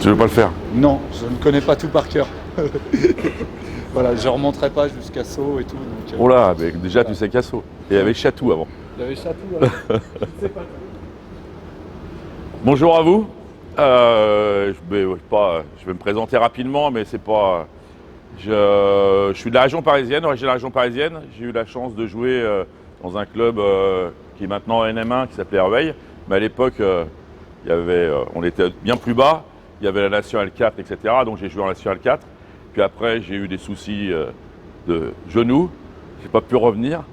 Tu veux pas le faire? Non, je ne connais pas tout par cœur. Voilà, je ne remonterai pas jusqu'à Sceaux et tout. Donc, Oh là, mais déjà voilà. tu sais Casso. Et avec Chatou avant. Il y avait Chatou, je ne sais pas tout. Bonjour à vous. Je vais me présenter rapidement, mais c'est pas. Je suis de la région parisienne, originaire de la région parisienne. J'ai eu la chance de jouer dans un club qui est maintenant en NM1, qui s'appelait Herveil. Mais à l'époque, on était bien plus bas. Il y avait la Nationale 4, etc. Donc j'ai joué en Nationale 4. Puis après, j'ai eu des soucis de genoux. J'ai pas pu revenir.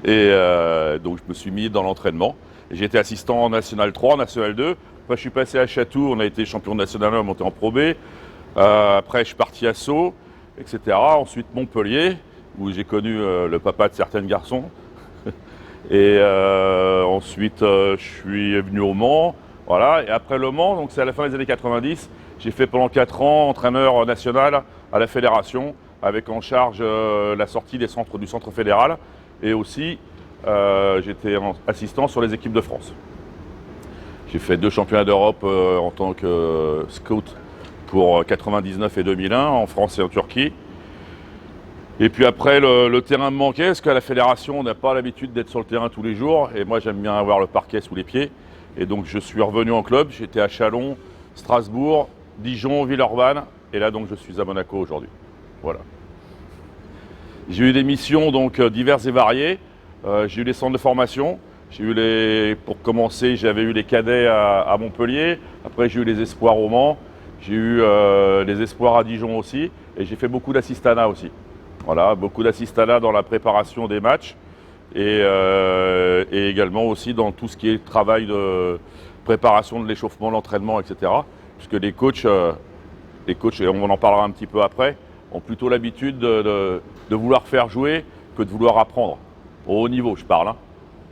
Et donc je me suis mis dans l'entraînement. J'ai été assistant en National 3, en National 2. Après, je suis passé à Chatou, on a été champion national 1, monté en Pro B. Après, je suis parti à Sceaux, etc. Ensuite, Montpellier, où j'ai connu le papa de certains garçons. Et ensuite, je suis venu au Mans. Voilà. Et après le Mans, donc c'est à la fin des années 90, j'ai fait pendant 4 ans entraîneur national à la fédération, avec en charge la sortie du centre fédéral. Et aussi, j'étais assistant sur les équipes de France. J'ai fait 2 championnats d'Europe en tant que scout pour 99 et 2001 en France et en Turquie. Et puis après, le terrain me manquait parce qu'à la fédération, on n'a pas l'habitude d'être sur le terrain tous les jours. Et moi, j'aime bien avoir le parquet sous les pieds. Et donc, je suis revenu en club. J'étais à Chalon, Strasbourg, Dijon, Villeurbanne. Et là, donc, je suis à Monaco aujourd'hui. Voilà. J'ai eu des missions donc diverses et variées. J'ai eu les centres de formation. Pour commencer, j'avais eu les cadets à Montpellier. Après, j'ai eu les espoirs au Mans. J'ai eu les espoirs à Dijon aussi. Et j'ai fait beaucoup d'assistanat aussi. Voilà, beaucoup d'assistanat dans la préparation des matchs. Et également aussi dans tout ce qui est travail de préparation de l'échauffement, l'entraînement, etc. Puisque les coachs, et on en parlera un petit peu après, ont plutôt l'habitude de vouloir faire jouer que de vouloir apprendre. Au haut niveau, je parle. Hein.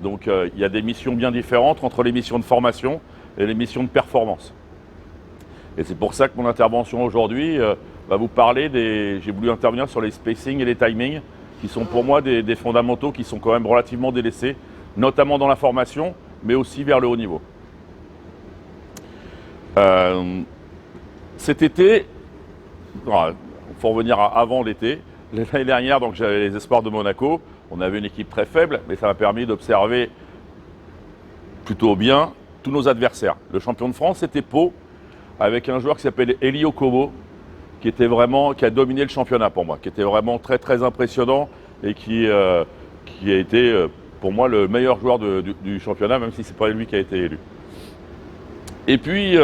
Donc il y a des missions bien différentes entre les missions de formation et les missions de performance. Et c'est pour ça que mon intervention aujourd'hui va vous parler j'ai voulu intervenir sur les spacing et les timings, qui sont pour moi des fondamentaux qui sont quand même relativement délaissés, notamment dans la formation, mais aussi vers le haut niveau. Cet été, il faut revenir avant l'été. L'année dernière, donc j'avais les espoirs de Monaco. On avait une équipe très faible, mais ça m'a permis d'observer plutôt bien tous nos adversaires. Le champion de France, c'était Pau, avec un joueur qui s'appelait Elio Kobo, qui a dominé le championnat pour moi, qui était vraiment très très impressionnant et qui a été pour moi le meilleur joueur du championnat, même si c'est pas lui qui a été élu. Et puis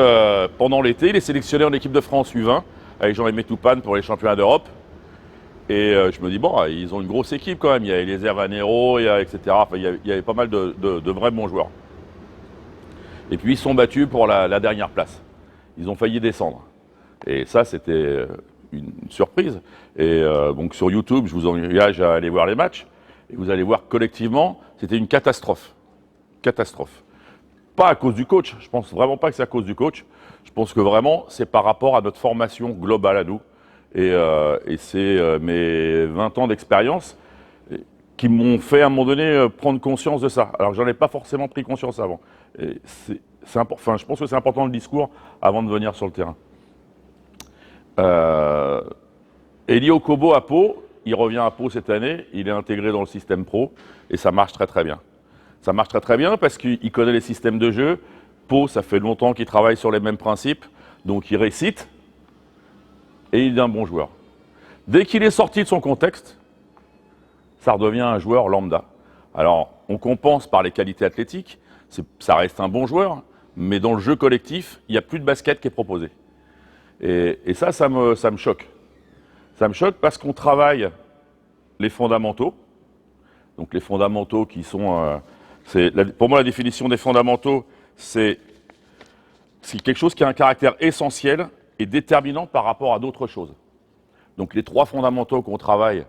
pendant l'été, il est sélectionné en équipe de France U20 avec Jean-Aimé Toupane pour les championnats d'Europe. Et je me dis, bon, ils ont une grosse équipe quand même. Il y a Eliezer Vanero, etc. Enfin, il y avait pas mal de vrais bons joueurs. Et puis, ils sont battus pour la dernière place. Ils ont failli descendre. Et ça, c'était une surprise. Et donc, sur YouTube, je vous engage à aller voir les matchs. Et vous allez voir collectivement, c'était une catastrophe. Catastrophe. Pas à cause du coach. Je pense vraiment pas que c'est à cause du coach. Je pense que vraiment, c'est par rapport à notre formation globale à nous. Et c'est mes 20 ans d'expérience qui m'ont fait à un moment donné prendre conscience de ça. Alors j'en ai pas forcément pris conscience avant. Et je pense que c'est important le discours avant de venir sur le terrain. Elio Kobo à Pau, il revient à Pau cette année, il est intégré dans le système pro et ça marche très très bien. Ça marche très très bien parce qu'il connaît les systèmes de jeu. Pau, ça fait longtemps qu'il travaille sur les mêmes principes, donc il récite. Et il est un bon joueur. Dès qu'il est sorti de son contexte, ça redevient un joueur lambda. Alors, on compense par les qualités athlétiques, ça reste un bon joueur, mais dans le jeu collectif, il n'y a plus de basket qui est proposé. Et ça me choque. Ça me choque parce qu'on travaille les fondamentaux. Donc les fondamentaux qui sont... pour moi, la définition des fondamentaux, c'est quelque chose qui a un caractère essentiel et déterminant par rapport à d'autres choses. Donc les 3 fondamentaux qu'on travaille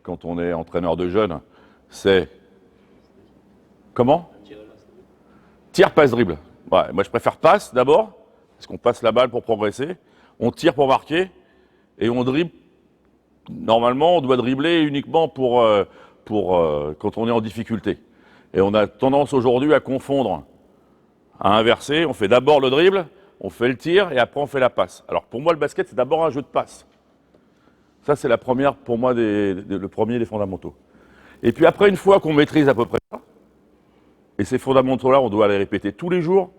quand on est entraîneur de jeunes, c'est comment ? Tir, passe, dribble. Ouais, moi je préfère passe d'abord, parce qu'on passe la balle pour progresser, on tire pour marquer, et on dribble. Normalement, on doit dribbler uniquement pour quand on est en difficulté. Et on a tendance aujourd'hui à confondre, à inverser, on fait d'abord le dribble, on fait le tir et après on fait la passe. Alors pour moi, le basket, c'est d'abord un jeu de passe. Ça, c'est la première, pour moi, le premier des fondamentaux. Et puis après, une fois qu'on maîtrise à peu près ça, et ces fondamentaux-là, on doit les répéter tous les jours.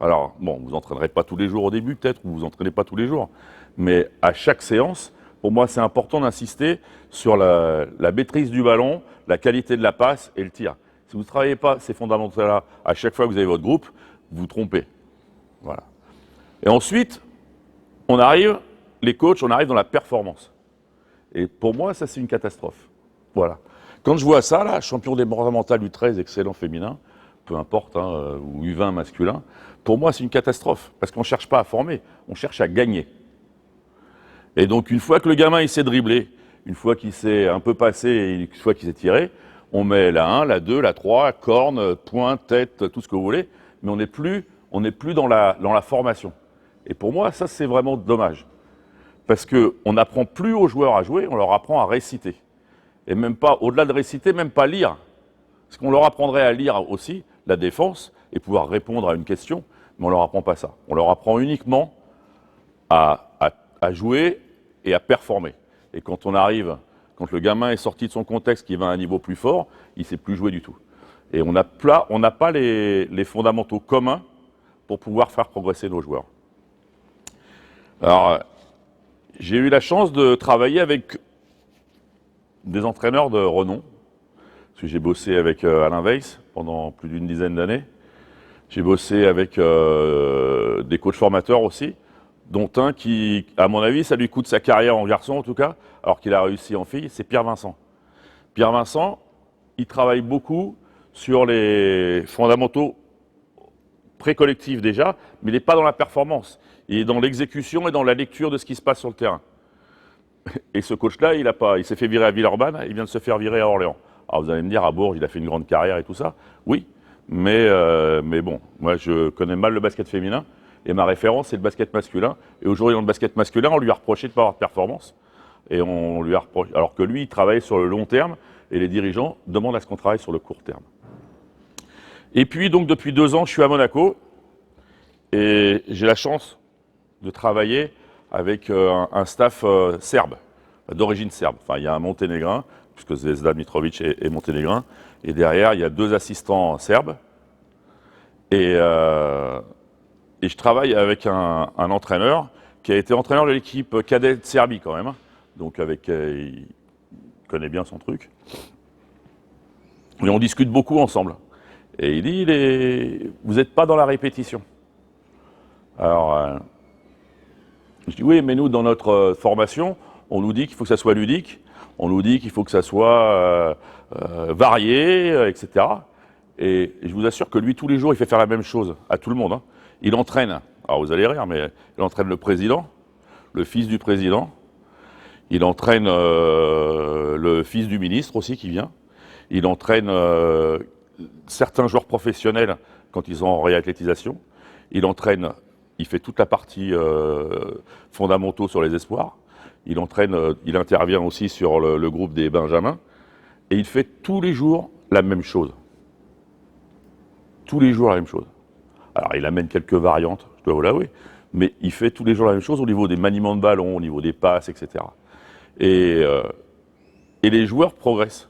Alors, bon, vous entraînerez pas tous les jours au début, peut-être, ou vous entraînez pas tous les jours. Mais à chaque séance, pour moi, c'est important d'insister sur la maîtrise du ballon, la qualité de la passe et le tir. Si vous ne travaillez pas ces fondamentaux-là à chaque fois que vous avez votre groupe, vous vous trompez. Voilà. Et ensuite, on arrive dans la performance. Et pour moi, ça, c'est une catastrophe. Voilà. Quand je vois ça, là, champion départemental U13, excellent féminin, peu importe, hein, ou U20 masculin, pour moi, c'est une catastrophe. Parce qu'on ne cherche pas à former, on cherche à gagner. Et donc, une fois que le gamin, il s'est dribblé, une fois qu'il s'est un peu passé et une fois qu'il s'est tiré, on met la 1, la 2, la 3, corne, point, tête, tout ce que vous voulez, mais on n'est plus dans la formation. Et pour moi, ça, c'est vraiment dommage. Parce qu'on n'apprend plus aux joueurs à jouer, on leur apprend à réciter. Et même pas, au-delà de réciter, même pas lire. Parce qu'on leur apprendrait à lire aussi la défense et pouvoir répondre à une question, mais on ne leur apprend pas ça. On leur apprend uniquement à jouer et à performer. Et quand le gamin est sorti de son contexte, qu'il va à un niveau plus fort, il ne sait plus jouer du tout. Et on n'a pas les fondamentaux communs pour pouvoir faire progresser nos joueurs. Alors, j'ai eu la chance de travailler avec des entraîneurs de renom, parce que j'ai bossé avec Alain Weiss pendant plus d'une dizaine d'années. J'ai bossé avec des coachs formateurs aussi, dont un qui, à mon avis, ça lui coûte sa carrière en garçon en tout cas, alors qu'il a réussi en fille, c'est Pierre Vincent. Pierre Vincent, il travaille beaucoup sur les fondamentaux pré-collectifs déjà, mais il n'est pas dans la performance. Il est dans l'exécution et dans la lecture de ce qui se passe sur le terrain. Et ce coach-là, il s'est fait virer à Villeurbanne, il vient de se faire virer à Orléans. Alors vous allez me dire, à Bourges, il a fait une grande carrière et tout ça. Oui, mais bon, moi je connais mal le basket féminin, et ma référence, c'est le basket masculin. Et aujourd'hui, dans le basket masculin, on lui a reproché de ne pas avoir de performance. Et on lui a reproché, alors que lui, il travaille sur le long terme, et les dirigeants demandent à ce qu'on travaille sur le court terme. Et puis, donc, depuis 2 ans, je suis à Monaco, et j'ai la chance de travailler avec un staff serbe, d'origine serbe. Enfin, il y a un monténégrin, puisque Zvezda Mitrovic est monténégrin, et derrière, il y a 2 assistants serbes. Et je travaille avec un entraîneur qui a été entraîneur de l'équipe cadet de Serbie quand même, donc il connaît bien son truc. Et on discute beaucoup ensemble. Et il dit, vous n'êtes pas dans la répétition. Alors, je dis oui, mais nous, dans notre formation, on nous dit qu'il faut que ça soit ludique, on nous dit qu'il faut que ça soit varié, etc. Et je vous assure que lui, tous les jours, il fait faire la même chose à tout le monde. Hein. Il entraîne, alors vous allez rire, mais il entraîne le président, le fils du président, il entraîne le fils du ministre aussi qui vient, il entraîne certains joueurs professionnels quand ils sont en réathlétisation, il fait toute la partie fondamentaux sur les espoirs, il intervient aussi sur le groupe des Benjamins, et il fait tous les jours la même chose. Tous les jours la même chose. Alors il amène quelques variantes, je dois vous l'avouer, mais il fait tous les jours la même chose au niveau des maniements de ballon, au niveau des passes, etc. Et les joueurs progressent.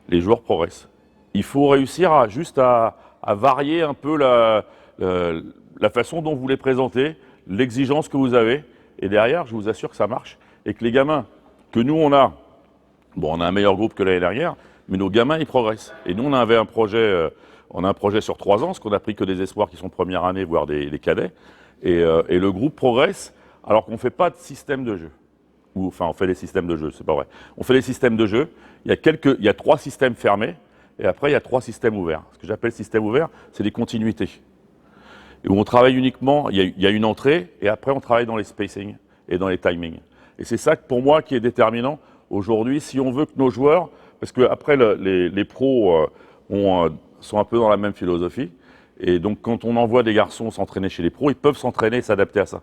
Les joueurs progressent. Il faut réussir à varier un peu la façon dont vous les présentez, l'exigence que vous avez, et derrière, je vous assure que ça marche, et que les gamins que nous on a un meilleur groupe que l'année dernière, mais nos gamins ils progressent. Et nous on avait un projet sur 3 ans, parce qu'on n'a pris que des espoirs qui sont première année, voire des cadets, et le groupe progresse alors qu'on ne fait pas de système de jeu. Enfin, on fait des systèmes de jeu, c'est pas vrai. On fait des systèmes de jeu, il y a 3 systèmes fermés, et après il y a 3 systèmes ouverts. Ce que j'appelle système ouvert, c'est des continuités. Et où on travaille uniquement, il y a une entrée, et après on travaille dans les spacings et dans les timings. Et c'est ça pour moi qui est déterminant aujourd'hui, si on veut que nos joueurs, parce que après les pros sont un peu dans la même philosophie, et donc quand on envoie des garçons s'entraîner chez les pros, ils peuvent s'entraîner et s'adapter à ça,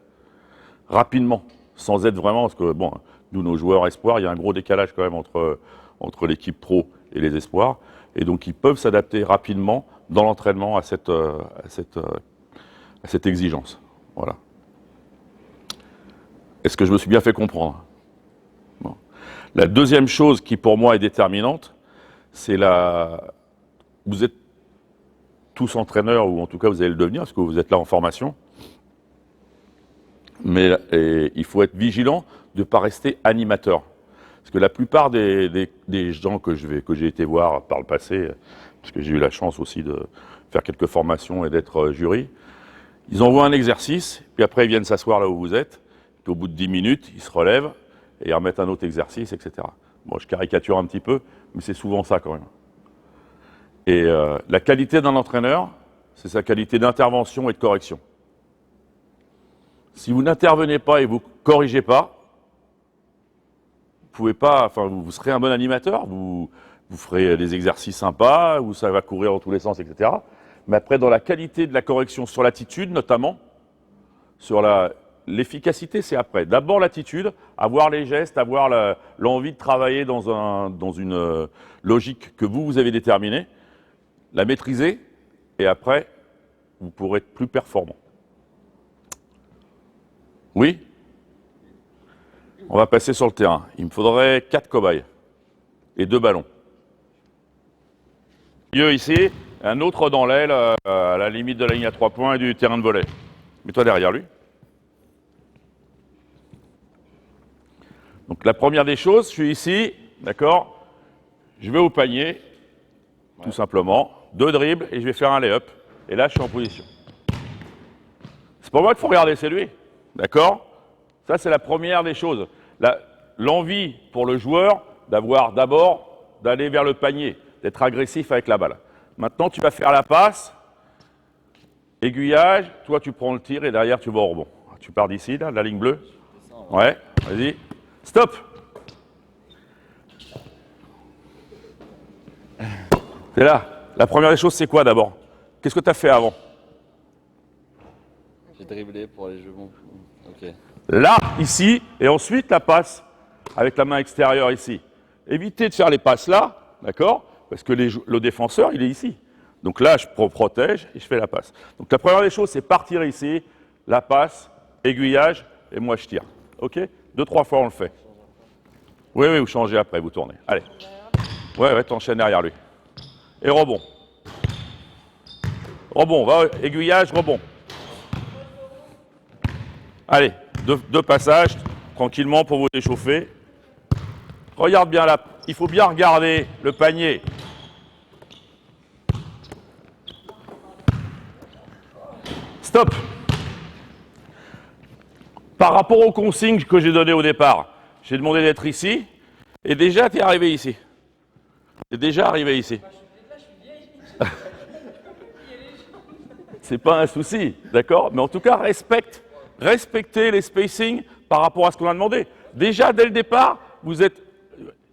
rapidement, sans être vraiment, parce que bon, nous nos joueurs espoirs, il y a un gros décalage quand même entre l'équipe pro et les espoirs, et donc ils peuvent s'adapter rapidement dans l'entraînement à à cette exigence. Voilà. Est-ce que je me suis bien fait comprendre? Bon. La deuxième chose qui pour moi est déterminante, c'est vous êtes tous entraîneurs, ou en tout cas vous allez le devenir, parce que vous êtes là en formation. Mais il faut être vigilant de ne pas rester animateur. Parce que la plupart des gens que j'ai été voir par le passé, parce que j'ai eu la chance aussi de faire quelques formations et d'être jury, ils envoient un exercice, puis après ils viennent s'asseoir là où vous êtes, puis au bout de 10 minutes, ils se relèvent et ils remettent un autre exercice, etc. Bon, je caricature un petit peu, mais c'est souvent ça quand même. Et la qualité d'un entraîneur, c'est sa qualité d'intervention et de correction. Si vous n'intervenez pas et vous ne corrigez pas, vous pouvez pas, enfin, vous serez un bon animateur, vous ferez des exercices sympas, où ça va courir dans tous les sens, etc. Mais après, dans la qualité de la correction, sur l'attitude notamment, sur l'efficacité, c'est après. D'abord l'attitude, avoir les gestes, avoir l'envie de travailler dans une logique que vous avez déterminée, la maîtriser, et après, vous pourrez être plus performant. Oui? On va passer sur le terrain. Il me faudrait 4 cobayes et 2 ballons. Milieu ici, un autre dans l'aile, à la limite de la ligne à 3 points et du terrain de volley. Mets-toi derrière lui. Donc la première des choses, je suis ici, d'accord? Je vais au panier, tout simplement. 2 dribbles et je vais faire un lay-up. Et là, je suis en position. C'est pas moi qu'il faut regarder, c'est lui. D'accord? Ça, c'est la première des choses. L'envie pour le joueur d'avoir d'abord d'aller vers le panier, d'être agressif avec la balle. Maintenant, tu vas faire la passe, aiguillage, toi tu prends le tir et derrière tu vas au rebond. Tu pars d'ici, là, de la ligne bleue. Ouais, vas-y. Stop! C'est là. La première des choses, c'est quoi d'abord? Qu'est-ce que tu as fait avant? J'ai dribblé pour aller jouer bon. Ok. Là, ici, et ensuite la passe avec la main extérieure ici. Évitez de faire les passes là, d'accord? Parce que le défenseur, il est ici. Donc là, je protège et je fais la passe. Donc la première des choses, c'est partir ici, la passe, aiguillage, et moi je tire. Ok? 2-3 fois on le fait. Oui, oui, vous changez après, vous tournez. Allez. Ouais, t'enchaînes derrière lui. Et rebond. Rebond, va, aiguillage, rebond. Allez, deux passages, tranquillement pour vous échauffer. Regarde bien là, il faut bien regarder le panier. Stop. Par rapport aux consignes que j'ai données au départ, j'ai demandé d'être ici, et déjà tu es arrivé ici. Tu es déjà arrivé ici. C'est pas un souci, d'accord? Mais en tout cas, respectez les spacings par rapport à ce qu'on a demandé. Déjà, dès le départ, vous êtes...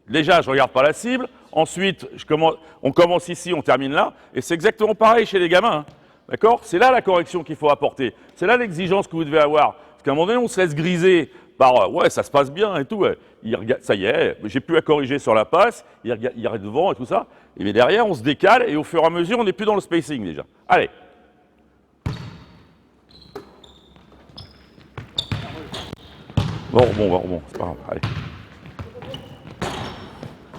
Déjà, je ne regarde pas la cible. Ensuite, on commence ici, on termine là. Et c'est exactement pareil chez les gamins. Hein, d'accord? C'est là la correction qu'il faut apporter. C'est là l'exigence que vous devez avoir. Parce qu'à un moment donné, on se laisse griser par « ouais, ça se passe bien et tout. Ouais. » Ça y est, j'ai plus à corriger sur la passe. Il regarde devant et tout ça. Et bien derrière, on se décale et au fur et à mesure, on n'est plus dans le spacing déjà. Allez. Bon, c'est pas grave, allez.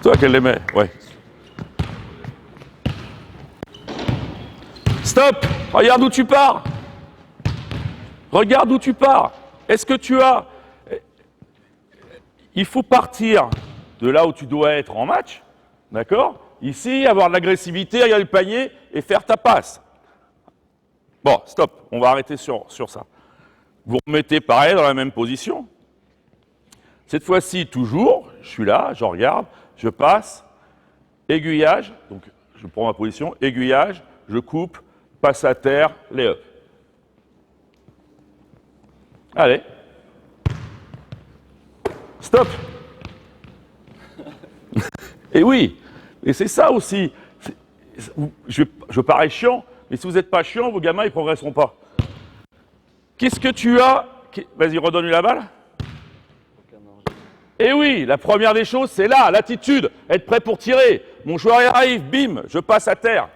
Toi qu'elle les met, ouais. Stop! Regarde où tu pars! Regarde où tu pars! Est-ce que tu as... Il faut partir de là où tu dois être en match, d'accord? Ici, avoir de l'agressivité, regarder le panier et faire ta passe. Bon, stop, on va arrêter sur ça. Vous remettez pareil dans la même position. Cette fois-ci, toujours, je suis là, je regarde, je passe, aiguillage, donc je prends ma position, aiguillage, je coupe, passe à terre, lay-up. Allez. Stop. Et oui, et c'est ça aussi. Je parais chiant, mais si vous n'êtes pas chiant, vos gamins, ils ne progresseront pas. Qu'est-ce que tu as? Vas-y, redonne-lui la balle. Et oui, la première des choses, c'est là, l'attitude, être prêt pour tirer. Mon joueur arrive, bim, je passe à terre.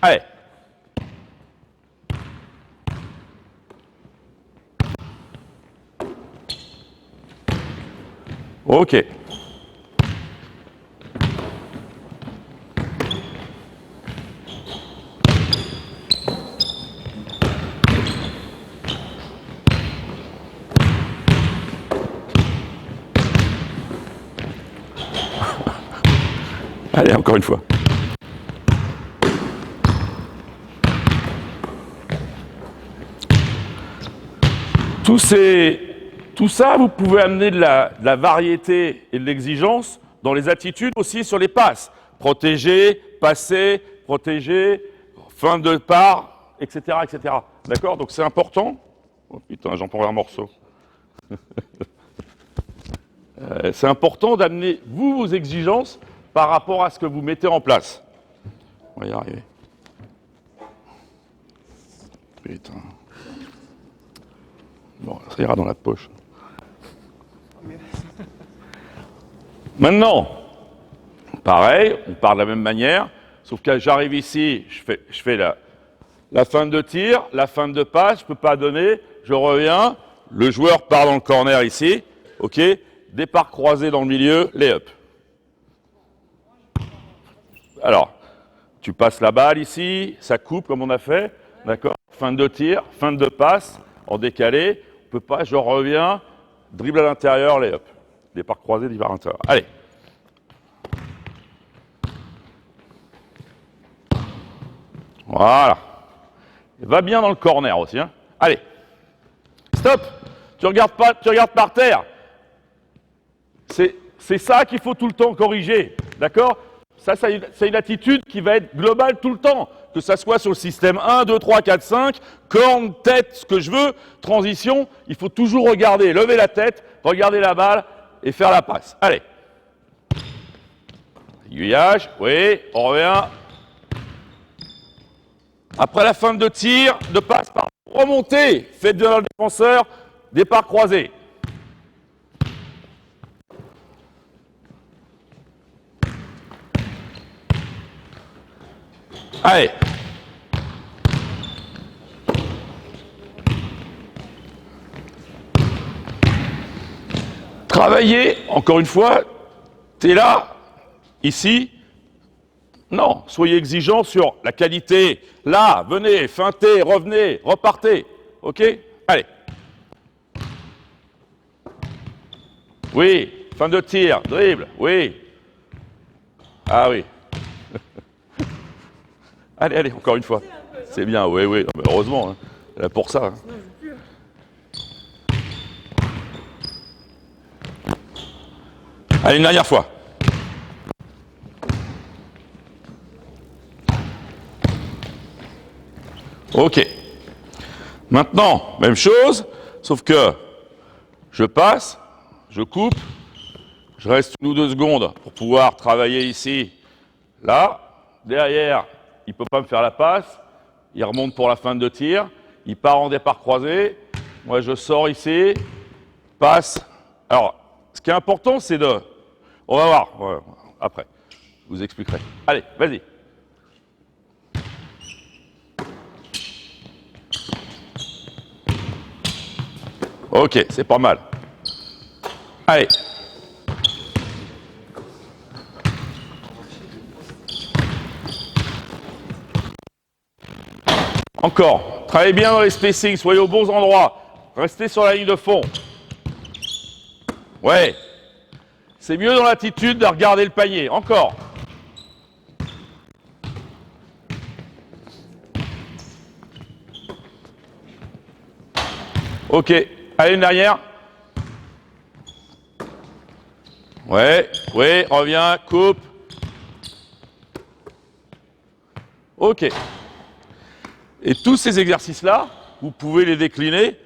Allez. Ok. Allez, encore une fois. Tout ça, vous pouvez amener de la variété et de l'exigence dans les attitudes aussi sur les passes. Protéger, passer, protéger, fin de part, etc. etc. D'accord? Donc c'est important. Oh putain, j'en prends un morceau. C'est important d'amener, vous, vos exigences par rapport à ce que vous mettez en place. On va y arriver. Putain. Bon, ça ira dans la poche. Maintenant, pareil, on part de la même manière, sauf que j'arrive ici, je fais la feinte de tir, la feinte de passe, je ne peux pas donner, je reviens, le joueur part dans le corner ici, ok, départ croisé dans le milieu, lay-up. Alors, tu passes la balle ici, ça coupe comme on a fait, d'accord, feinte de tir, feinte de passe, en décalé, on ne peut pas, je reviens, dribble à l'intérieur, lay-up. Départ croisé, départ à l'intérieur. Allez. Voilà. Va bien dans le corner aussi. Hein. Allez. Stop. Tu regardes pas, tu regardes par terre. C'est ça qu'il faut tout le temps corriger. D'accord? Ça, c'est une attitude qui va être globale tout le temps. Que ça soit sur le système 1, 2, 3, 4, 5, corne, tête, ce que je veux, transition, il faut toujours regarder, lever la tête, regarder la balle et faire la passe. Allez. Aiguillage, oui, on revient. Après la fin de tir, de passe par remontée, faites bien le défenseur, départ croisé. Allez. Travaillez, encore une fois, tu es là, ici. Non, soyez exigeants sur la qualité. Là, venez, feintez, revenez, repartez. OK? Allez. Oui, fin de tir, dribble, oui. Ah oui. Allez, allez, encore une fois. C'est bien, oui, oui, non, mais heureusement, hein. Là pour ça. Hein. Allez, une dernière fois. Ok. Maintenant, même chose, sauf que je passe, je coupe, je reste 1 ou 2 secondes pour pouvoir travailler ici, là. Derrière, il ne peut pas me faire la passe, il remonte pour la fin de tir, il part en départ croisé, moi je sors ici, passe. Alors, ce qui est important, c'est de... On va voir, après, je vous expliquerai. Allez, vas-y. Ok, c'est pas mal. Allez. Encore. Travaillez bien dans les spacings, soyez aux bons endroits. Restez sur la ligne de fond. Ouais. C'est mieux dans l'attitude de regarder le panier. Encore. Ok. Allez, une dernière. Ouais, ouais, reviens, coupe. Ok. Et tous ces exercices-là, vous pouvez les décliner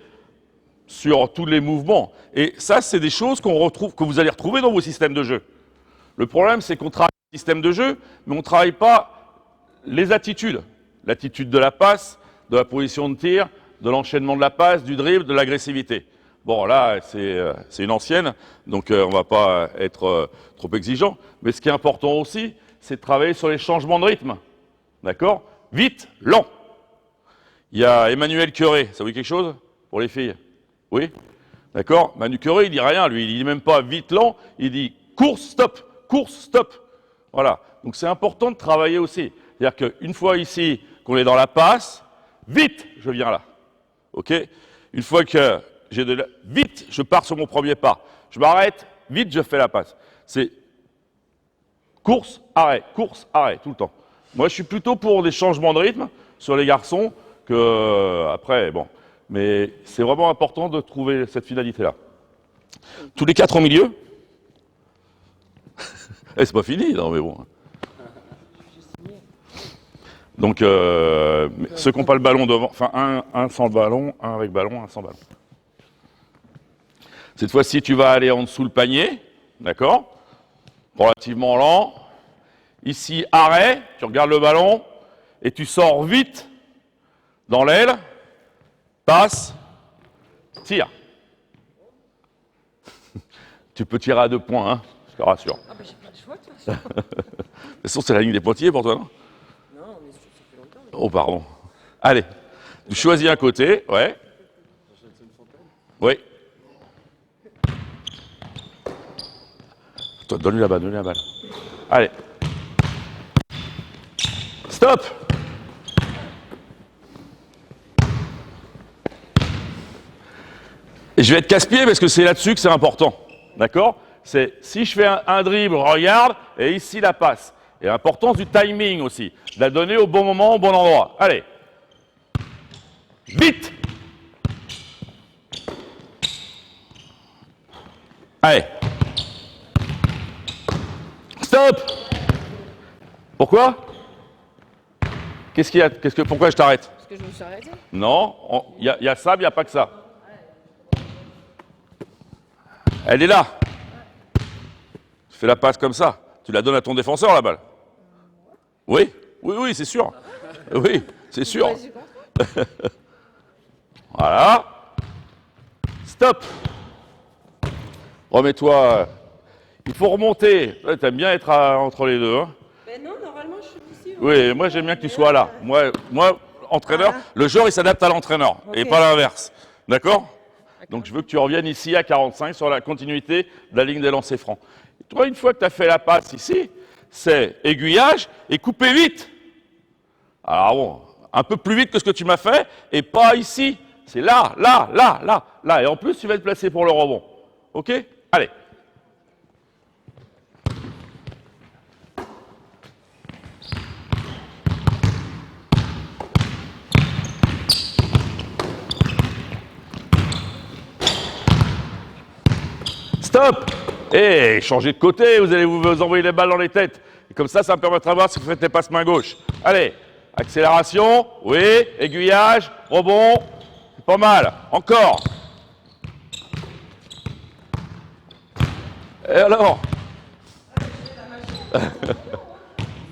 sur tous les mouvements. Et ça, c'est des choses qu'on retrouve, que vous allez retrouver dans vos systèmes de jeu. Le problème, c'est qu'on travaille le système de jeu, mais on ne travaille pas les attitudes. L'attitude de la passe, de la position de tir, de l'enchaînement de la passe, du dribble, de l'agressivité. Bon, là, c'est une ancienne, donc on ne va pas être trop exigeant. Mais ce qui est important aussi, c'est de travailler sur les changements de rythme. D'accord? Vite, lent. Il y a Emmanuel Curé, ça vous dit quelque chose? Pour les filles? Oui? D'accord? Manu Curé, il dit rien, lui, il dit même pas vite, lent, il dit course, stop, course, stop. Voilà. Donc c'est important de travailler aussi. C'est-à-dire qu'une fois ici qu'on est dans la passe, vite, je viens là. OK? Une fois que j'ai de la... Vite, je pars sur mon premier pas. Je m'arrête, vite, je fais la passe. C'est course, arrêt, tout le temps. Moi, je suis plutôt pour des changements de rythme sur les garçons que après, bon. Mais c'est vraiment important de trouver cette finalité-là. Tous les 4 au milieu. Eh, c'est pas fini, non, mais bon. Donc, ceux qui n'ont pas le ballon devant, enfin, un sans le ballon, un avec ballon, un sans ballon. Cette fois-ci, tu vas aller en dessous le panier, d'accord? Relativement lent. Ici, arrêt, tu regardes le ballon et tu sors vite dans l'aile, passe, tire. Tu peux tirer à 2 points, hein, je te rassure. Ah bah j'ai pas de choix, de toute façon. De toute façon, c'est la ligne des pointillés pour toi, non? Non, mais ça fait longtemps. Mais... Oh, pardon. Allez, tu choisis un côté, ouais. Oui. Toi, donne-lui la balle, Allez. Stop! Et je vais être casse-pied parce que c'est là-dessus que c'est important. D'accord? C'est si je fais un dribble, regarde, et ici la passe. Et l'importance du timing aussi, de la donner au bon moment, au bon endroit. Allez. Vite! Allez. Stop! Pourquoi? Qu'est-ce qu'il y a? Pourquoi je t'arrête? Parce que je me suis arrêté. Non, il y a ça, mais il n'y a pas que ça. Elle est là. Tu fais la passe comme ça. Tu la donnes à ton défenseur, la balle. Oui, oui, c'est sûr. Oui, c'est sûr. Ouais, j'ai compris. Voilà. Stop. Remets-toi. Il faut remonter. Tu aimes bien être entre les deux. Hein. Ben non, normalement, je suis ici. Oui, moi j'aime bien que tu sois là. Moi entraîneur, le joueur il s'adapte à l'entraîneur et pas l'inverse. D'accord? Donc je veux que tu reviennes ici à 45 sur la continuité de la ligne des lancers francs. Et toi, une fois que tu as fait la passe ici, c'est aiguillage et couper vite. Alors bon, un peu plus vite que ce que tu m'as fait et pas ici. C'est là. Et en plus, tu vas te placer pour le rebond. OK? Allez. Stop! Et changez de côté, vous allez vous envoyer les balles dans les têtes. Et comme ça me permettra de voir si vous faites les passes main gauche. Allez, accélération, oui, aiguillage, rebond, c'est pas mal. Encore. Et alors?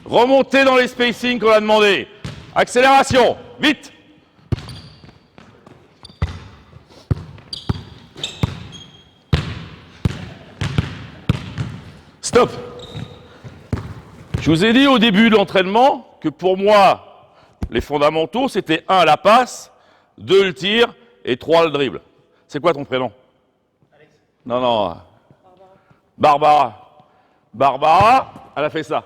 Remontez dans les spacings qu'on a demandé. Accélération, vite! Stop! Je vous ai dit au début de l'entraînement que pour moi, les fondamentaux, c'était 1, la passe, 2, le tir, et 3, le dribble. C'est quoi ton prénom? Alex. Non. Barbara. Barbara, elle a fait ça.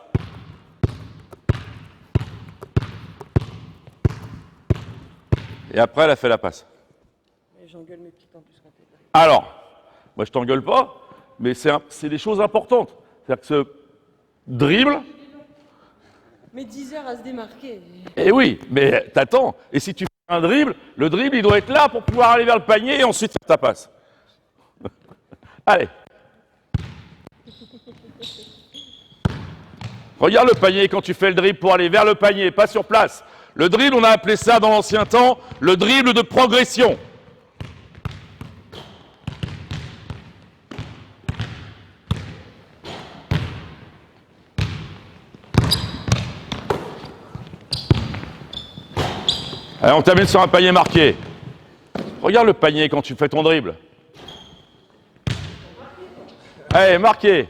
Et après, elle a fait la passe. J'engueule mes petites en plus quand t'es là. Alors, moi je t'engueule pas, mais c'est des choses importantes. C'est-à-dire que ce dribble... Mais 10 heures à se démarquer. Eh oui, mais t'attends. Et si tu fais un dribble, le dribble, il doit être là pour pouvoir aller vers le panier et ensuite faire ta passe. Allez. Regarde le panier quand tu fais le dribble pour aller vers le panier, pas sur place. Le dribble, on a appelé ça dans l'ancien temps le dribble de progression. Allez, on termine sur un panier marqué. Regarde le panier quand tu fais ton dribble. Allez, marqué.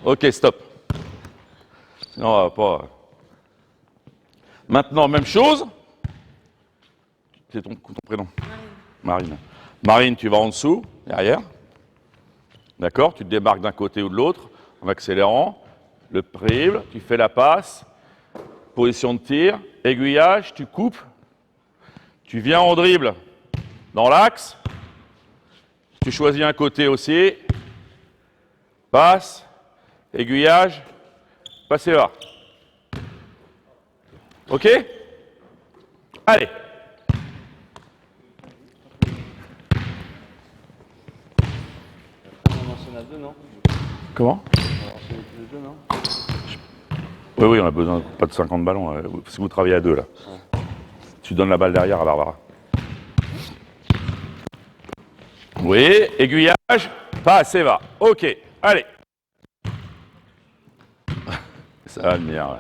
Ok, stop. Sinon, on va pas. Maintenant, même chose. C'est ton prénom? Marine. Marine, tu vas en dessous, derrière. D'accord? Tu te démarques d'un côté ou de l'autre en accélérant. Le dribble, tu fais la passe. Position de tir. Aiguillage, tu coupes. Tu viens en dribble dans l'axe. Tu choisis un côté aussi. Passe. Aiguillage. Passez là. OK? Allez. On enchaîne à deux, non? Comment? On va enchaîner tous les deux, non? Oui, on a besoin pas de 50 ballons. Si vous travaillez à deux, là. Ouais. Tu donnes la balle derrière à Barbara. Oui, aiguillage, passe et va. OK, allez. Ça va venir. Ouais.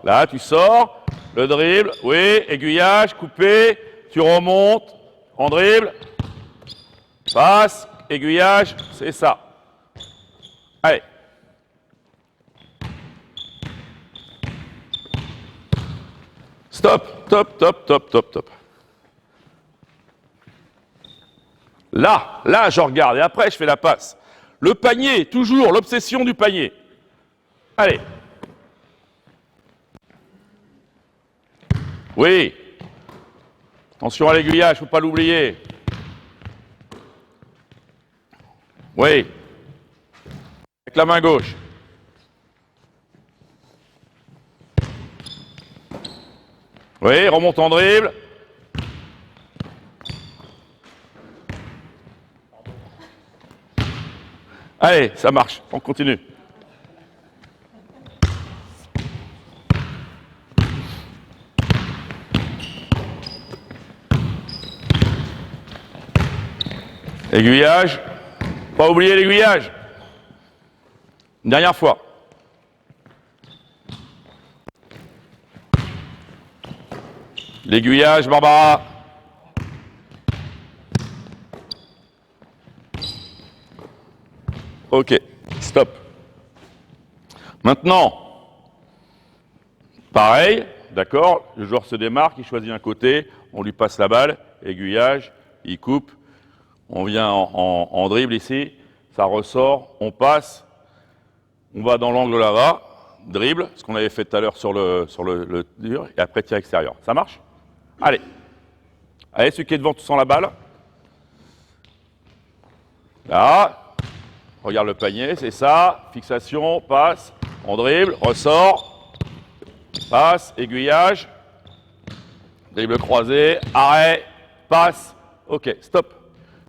Là, tu sors, le dribble, oui, aiguillage, coupé, tu remontes, en dribble, passe, aiguillage, c'est ça. Allez. Stop, top, top, top, top, top. Là, je regarde et après, je fais la passe. Le panier, toujours, l'obsession du panier. Allez. Oui. Attention à l'aiguillage, il ne faut pas l'oublier. Oui. Avec la main gauche. Oui, remonte en dribble. Allez, ça marche, on continue. Aiguillage. Pas oublier l'aiguillage. Une dernière fois. L'aiguillage, Barbara. OK, stop. Maintenant, pareil, d'accord, le joueur se démarque, il choisit un côté, on lui passe la balle, aiguillage, il coupe, on vient en dribble ici, ça ressort, on passe, on va dans l'angle là-bas, dribble, ce qu'on avait fait tout à l'heure sur le dur, et après tir extérieur. Ça marche? Allez. Allez, celui qui est devant, tu sens la balle. Là. Regarde le panier, c'est ça. Fixation, passe, on dribble, ressort, passe, aiguillage, dribble croisé, arrêt, passe. OK, stop.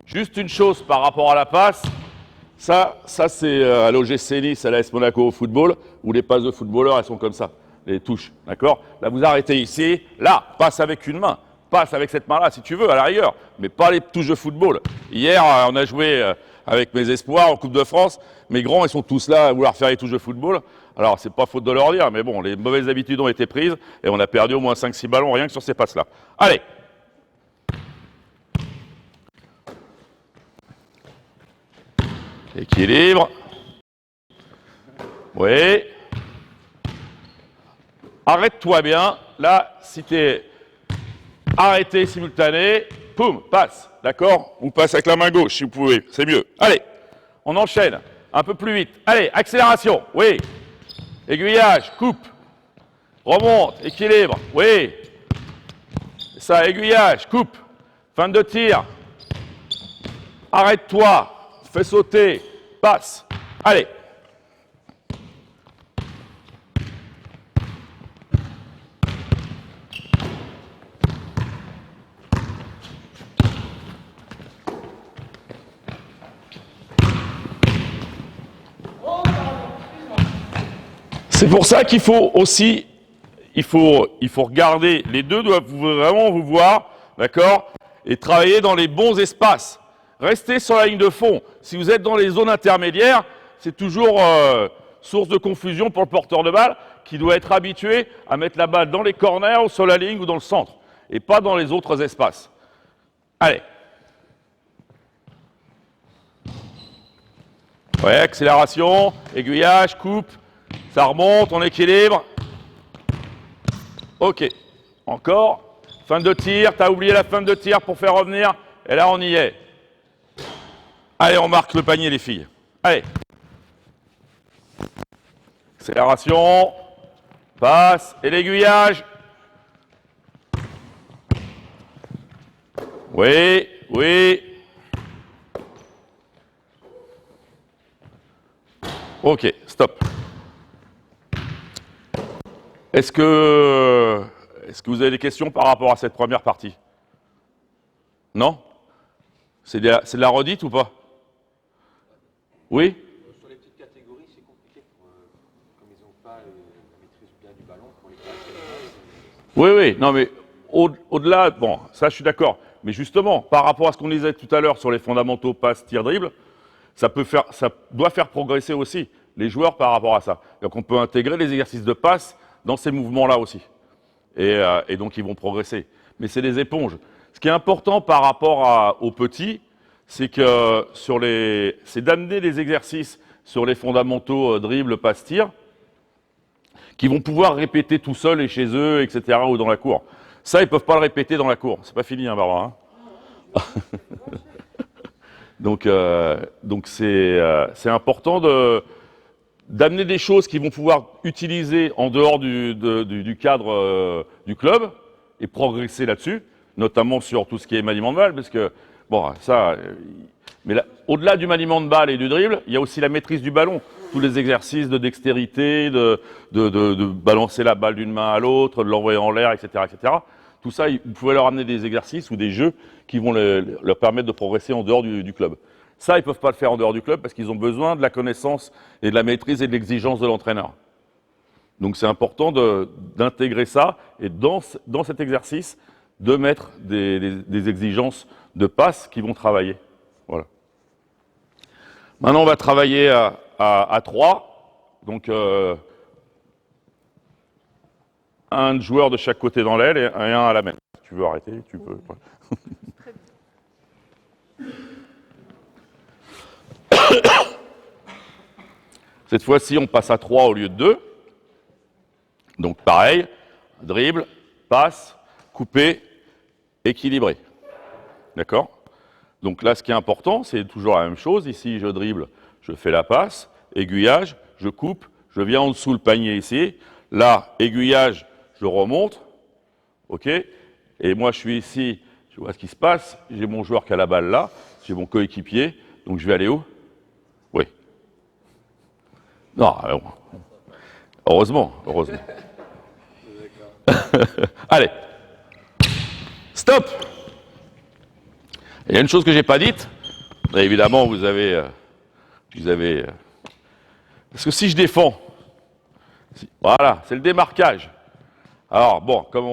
Juste une chose par rapport à la passe. Ça c'est à l'OGC Nice, à l'AS Monaco au football, où les passes de footballeurs, elles sont comme ça, les touches, d'accord? Là, vous arrêtez ici. Là, passe avec une main. Passe avec cette main-là, si tu veux, à la rigueur, mais pas les touches de football. Hier, on a joué avec mes espoirs en Coupe de France. Mes grands, ils sont tous là à vouloir faire les touches de football. Alors, c'est pas faute de leur dire, mais bon, les mauvaises habitudes ont été prises et on a perdu au moins 5-6 ballons rien que sur ces passes-là. Allez. Équilibre. Oui. Arrête-toi bien. Là, si tu es arrêté simultané, poum, passe. D'accord? Ou passe avec la main gauche si vous pouvez. C'est mieux. Allez. On enchaîne. Un peu plus vite. Allez, accélération. Oui. Aiguillage. Coupe. Remonte. Équilibre. Oui. Ça, aiguillage. Coupe. Fin de tir. Arrête-toi. Fais sauter. Passe. Allez. C'est pour ça qu'il faut aussi, il faut regarder, les deux doivent vraiment vous voir, d'accord, et travailler dans les bons espaces. Restez sur la ligne de fond. Si vous êtes dans les zones intermédiaires, c'est toujours source de confusion pour le porteur de balle qui doit être habitué à mettre la balle dans les corners ou sur la ligne ou dans le centre, et pas dans les autres espaces. Allez. Ouais, accélération, aiguillage, coupe. Ça remonte, on équilibre. OK. Encore. Fin de tir, tu as oublié la fin de tir pour faire revenir. Et là, on y est. Allez, on marque le panier, les filles. Allez. Accélération. Passe. Et l'aiguillage. Oui, oui. Ok, stop. Est-ce que vous avez des questions par rapport à cette première partie? Non? C'est de la redite ou pas? Oui? Sur les petites catégories, c'est compliqué comme ils n'ont pas la maîtrise bien du ballon pour les passes. Oui, oui, non mais au-delà, bon, ça je suis d'accord. Mais justement, par rapport à ce qu'on disait tout à l'heure sur les fondamentaux passe, tir, dribble, ça doit faire progresser aussi les joueurs par rapport à ça. Donc on peut intégrer les exercices de passe dans ces mouvements-là aussi. Et donc ils vont progresser. Mais c'est des éponges. Ce qui est important par rapport aux petits, c'est d'amener des exercices sur les fondamentaux dribble, passe, tir, qui vont pouvoir répéter tout seuls et chez eux, etc., ou dans la cour. Ça, ils ne peuvent pas le répéter dans la cour. C'est pas fini, hein, Barbara. Hein. Donc c'est important d'amener des choses qu'ils vont pouvoir utiliser en dehors du cadre du club et progresser là-dessus, notamment sur tout ce qui est maniement de balle, parce que, bon, ça... Mais au-delà du maniement de balle et du dribble, il y a aussi la maîtrise du ballon. Tous les exercices de dextérité, de balancer la balle d'une main à l'autre, de l'envoyer en l'air, etc., etc. Tout ça, vous pouvez leur amener des exercices ou des jeux qui vont leur permettre de progresser en dehors du club. Ça, ils ne peuvent pas le faire en dehors du club parce qu'ils ont besoin de la connaissance et de la maîtrise et de l'exigence de l'entraîneur. Donc c'est important d'intégrer ça et dans cet exercice, de mettre des exigences de passe qui vont travailler. Voilà. Maintenant, on va travailler à 3. Donc, un joueur de chaque côté dans l'aile et un à la main. Si tu veux arrêter, tu peux. Cette fois-ci, on passe à 3 au lieu de 2. Donc, pareil, dribble, passe, coupé, équilibré. D'accord ? Donc là, ce qui est important, c'est toujours la même chose. Ici, je dribble, je fais la passe, aiguillage, je coupe, je viens en dessous le panier ici. Là, aiguillage, je remonte. OK ? Et moi, je suis ici, je vois ce qui se passe. J'ai mon joueur qui a la balle là, j'ai mon coéquipier. Donc je vais aller où ? Oui. Non, heureusement. Allez. Stop ! Il y a une chose que je n'ai pas dite. Et évidemment, vous avez parce que si je défends, voilà, c'est le démarquage. Alors bon, comme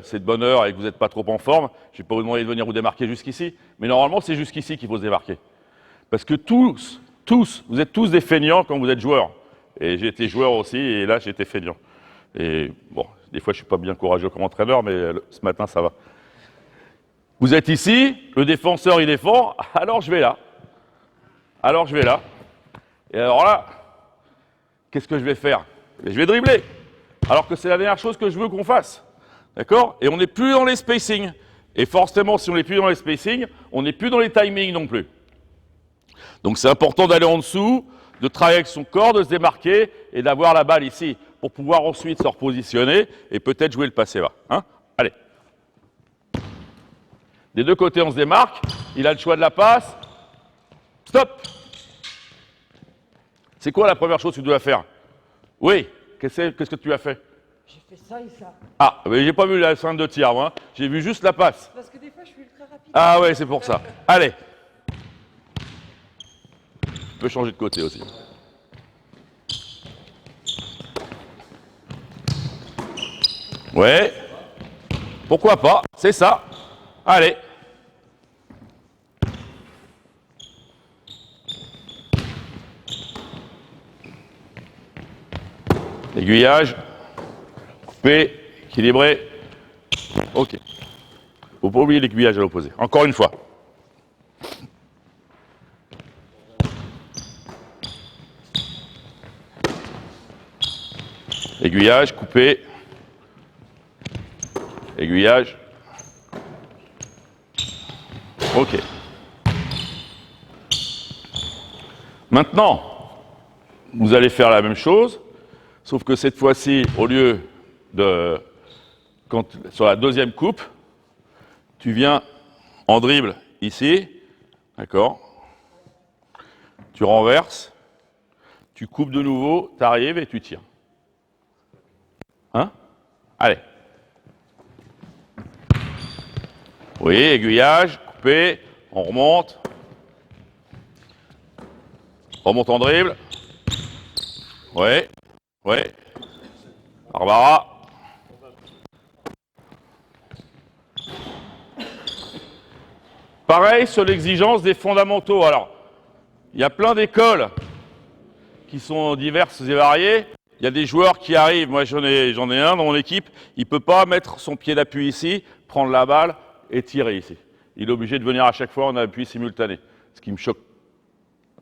c'est de bonne heure et que vous n'êtes pas trop en forme, je ne vais pas vous demander de venir vous démarquer jusqu'ici, mais normalement c'est jusqu'ici qu'il faut se démarquer. Parce que tous, vous êtes tous des feignants quand vous êtes joueurs. Et j'ai été joueur aussi, et là j'ai été feignant. Et bon, des fois je ne suis pas bien courageux comme entraîneur, mais ce matin ça va. Vous êtes ici, le défenseur il défend, alors je vais là. Et alors là, qu'est-ce que je vais faire ? Je vais dribbler. Alors que c'est la dernière chose que je veux qu'on fasse. D'accord ? Et on n'est plus dans les spacings. Et forcément, si on n'est plus dans les spacings, on n'est plus dans les timings non plus. Donc c'est important d'aller en dessous, de travailler avec son corps, de se démarquer et d'avoir la balle ici pour pouvoir ensuite se repositionner et peut-être jouer le passé bas. Hein ? Allez. Des deux côtés, on se démarque. Il a le choix de la passe. Stop. C'est quoi la première chose que tu dois faire ? Oui. Qu'est-ce que tu as fait ? J'ai fait ça et ça. Ah, mais j'ai pas vu la fin de tir, moi. J'ai vu juste la passe. Parce que des fois, je suis ultra rapide. Ah ouais, c'est pour ça. Allez. Tu peux changer de côté aussi. Ouais. Pourquoi pas ? C'est ça. Allez. Aiguillage, coupé, équilibré. OK. Faut pas oublier l'aiguillage à l'opposé. Encore une fois. Aiguillage, coupé. Aiguillage. Ok. Maintenant, vous allez faire la même chose, sauf que cette fois-ci, au lieu de... sur la deuxième coupe, tu viens en dribble ici, d'accord? Tu renverses, tu coupes de nouveau, tu arrives et tu tires. Hein? Allez. Oui, aiguillage, coupé, on remonte. Remonte en dribble. Oui, oui. Barbara. Pareil sur l'exigence des fondamentaux. Alors, il y a plein d'écoles qui sont diverses et variées. Il y a des joueurs qui arrivent, moi j'en ai un dans mon équipe, il ne peut pas mettre son pied d'appui ici, prendre la balle et tirer ici. Il est obligé de venir à chaque fois en appui simultané. Ce qui me choque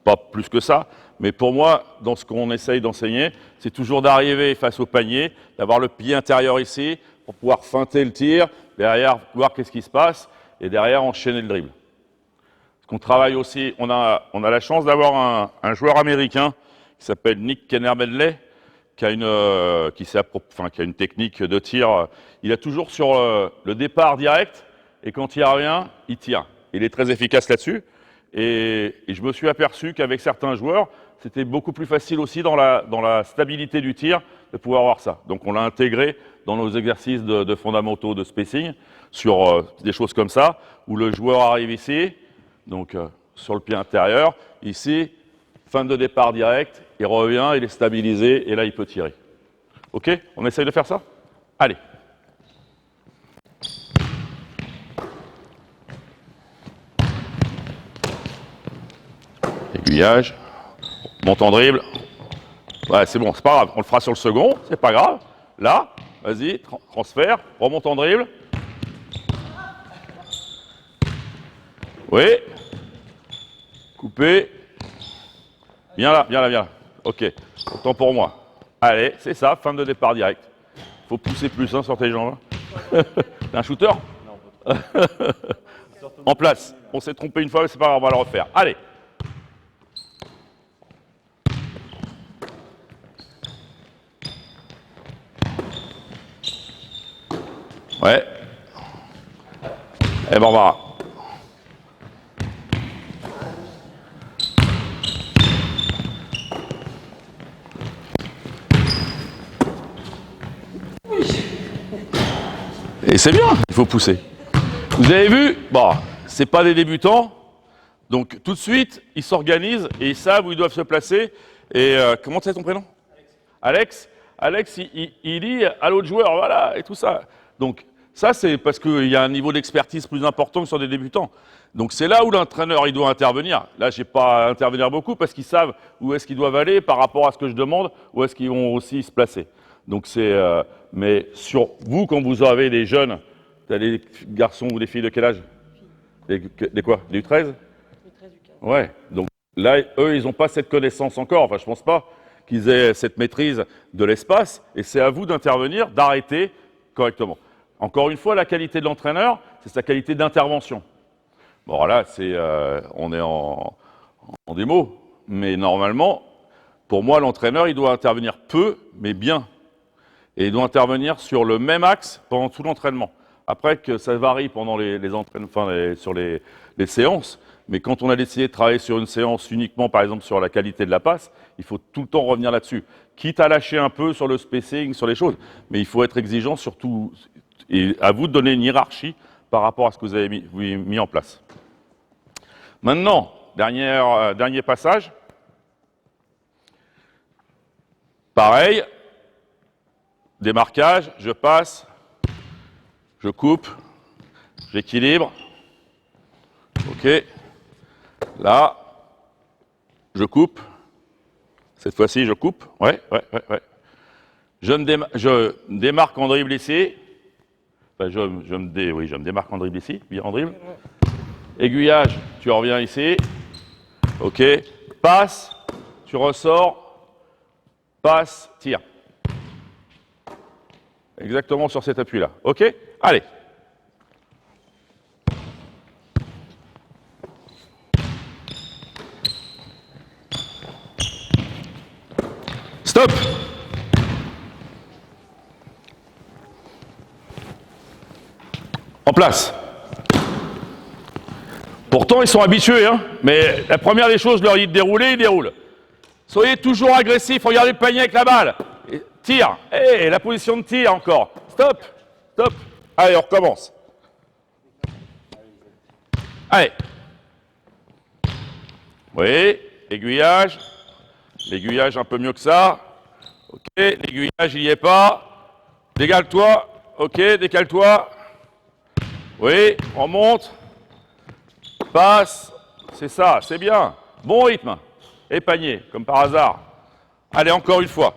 pas plus que ça, mais pour moi, dans ce qu'on essaye d'enseigner, c'est toujours d'arriver face au panier, d'avoir le pied intérieur ici, pour pouvoir feinter le tir, derrière voir qu'est-ce qui se passe, et derrière enchaîner le dribble. Parce qu'on travaille aussi, on a la chance d'avoir un joueur américain qui s'appelle Nick Kenner-Medley, qui a une technique de tir. Il a toujours sur le départ direct, et quand il revient, il tire. Il est très efficace là-dessus. Et je me suis aperçu qu'avec certains joueurs, c'était beaucoup plus facile aussi dans la stabilité du tir de pouvoir avoir ça. Donc on l'a intégré dans nos exercices de fondamentaux de spacing sur des choses comme ça, où le joueur arrive ici, donc sur le pied intérieur, ici, fin de départ direct, il revient, il est stabilisé, et là il peut tirer. Ok? On essaye de faire ça? Allez. Aiguillage, monte en dribble. Ouais, c'est bon, c'est pas grave. On le fera sur le second, c'est pas grave. Là, vas-y, transfert, remonte en dribble. Oui. Coupé. Viens là, viens là, viens là. Ok, autant pour moi. Allez, c'est ça, fin de départ direct. Faut pousser plus hein, sur tes jambes. T'es un shooter? Non, en place. On s'est trompé une fois, mais c'est pas grave, on va le refaire. Allez. Ouais. Et Barbara. Et c'est bien, il faut pousser. Vous avez vu, bon, c'est pas des débutants, donc tout de suite, ils s'organisent et ils savent où ils doivent se placer. Et comment c'est ton prénom? Alex. Alex, il dit à l'autre joueur, voilà, et tout ça. Donc ça, c'est parce qu'il y a un niveau d'expertise plus important que sur des débutants. Donc c'est là où l'entraîneur, il doit intervenir. Là, je n'ai pas à intervenir beaucoup parce qu'ils savent où est-ce qu'ils doivent aller par rapport à ce que je demande, où est-ce qu'ils vont aussi se placer. Donc c'est, mais sur vous, quand vous avez des jeunes, tu as des garçons ou des filles de quel âge? Des quoi? Des U13? Le 13 du 15. Ouais, donc là, eux, ils n'ont pas cette connaissance encore, enfin je pense pas qu'ils aient cette maîtrise de l'espace, et c'est à vous d'intervenir, d'arrêter correctement. Encore une fois, la qualité de l'entraîneur, c'est sa qualité d'intervention. Bon là, on est en démo, mais normalement, pour moi, l'entraîneur, il doit intervenir peu, mais bien. Et il doit intervenir sur le même axe pendant tout l'entraînement. Après que ça varie pendant les entraînements, enfin sur les séances, mais quand on a décidé de travailler sur une séance uniquement, par exemple, sur la qualité de la passe, il faut tout le temps revenir là-dessus. Quitte à lâcher un peu sur le spacing, sur les choses, mais il faut être exigeant sur tout. Et à vous de donner une hiérarchie par rapport à ce que vous avez mis en place. Maintenant, dernier passage. Pareil, démarquage, je passe, je coupe, j'équilibre. Ok. Là, je coupe. Cette fois-ci, je coupe. Ouais. Je démarque en dribble ici. Enfin, je me démarque en dribble ici, bien en dribble. Aiguillage, tu reviens ici. Ok. Passe, tu ressors. Passe, tire. Exactement sur cet appui-là. Ok. Allez. Stop. En place. Pourtant, ils sont habitués, hein, mais la première des choses, je leur dis de dérouler, ils déroulent. Soyez toujours agressifs, regardez le panier avec la balle. Et tire. Et la position de tir encore. Stop. Stop. Allez, on recommence. Allez. Oui, aiguillage. L'aiguillage un peu mieux que ça. Ok, l'aiguillage, il n'y est pas. Dégale-toi. Ok, décale-toi. Oui, on monte. Passe. C'est ça, c'est bien. Bon rythme. Et panier, comme par hasard. Allez, encore une fois.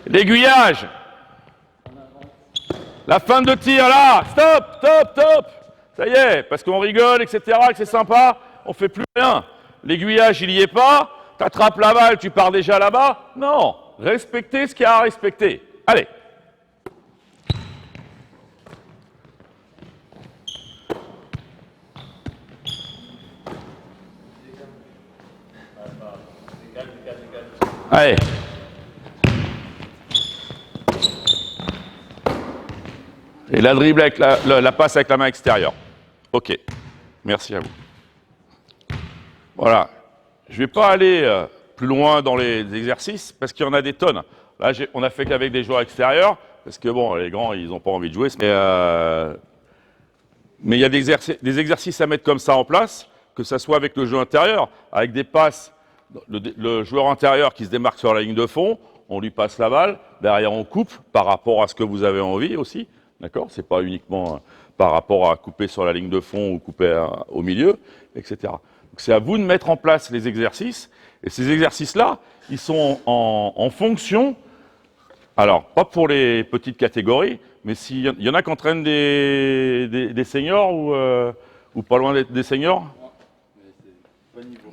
L'aiguillage. La fin de tir, là. Stop, stop, stop. Ça y est, parce qu'on rigole, etc., que c'est sympa, on fait plus rien. L'aiguillage, il n'y est pas. Tu attrapes la balle, tu pars déjà là-bas. Non, respectez ce qu'il y a à respecter. Allez. Allez. Et la dribble avec la passe avec la main extérieure. Ok. Merci à vous. Voilà. Je ne vais pas aller plus loin dans les exercices parce qu'il y en a des tonnes. Là, on a fait qu'avec des joueurs extérieurs parce que bon, les grands, ils n'ont pas envie de jouer. Mais il y a des exercices à mettre comme ça en place, que ça soit avec le jeu intérieur, avec des passes. Le joueur intérieur qui se démarque sur la ligne de fond, on lui passe la balle, derrière on coupe par rapport à ce que vous avez envie aussi, d'accord? C'est pas uniquement par rapport à couper sur la ligne de fond ou couper au milieu, etc. Donc c'est à vous de mettre en place les exercices, et ces exercices-là, ils sont en fonction, alors pas pour les petites catégories, mais s'il y en a qui entraînent des seniors ou pas loin des seniors?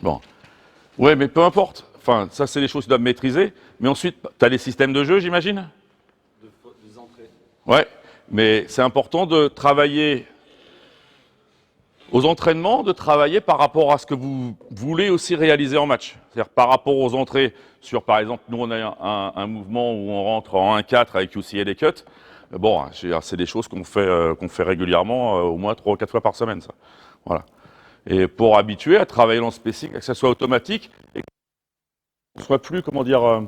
Bon. Ouais, mais peu importe. Enfin, ça, c'est des choses que tu dois maîtriser. Mais ensuite, tu as les systèmes de jeu, j'imagine? Des entrées. Ouais, mais c'est important de travailler aux entraînements, de travailler par rapport à ce que vous voulez aussi réaliser en match. C'est-à-dire par rapport aux entrées sur, par exemple, nous, on a un mouvement où on rentre en 1-4 avec UCL et cut. Bon, c'est des choses qu'on fait régulièrement, au moins 3 ou 4 fois par semaine, ça. Voilà. Et pour habituer à travailler dans le spacing, que ça soit automatique et qu'on ne soit plus, comment dire,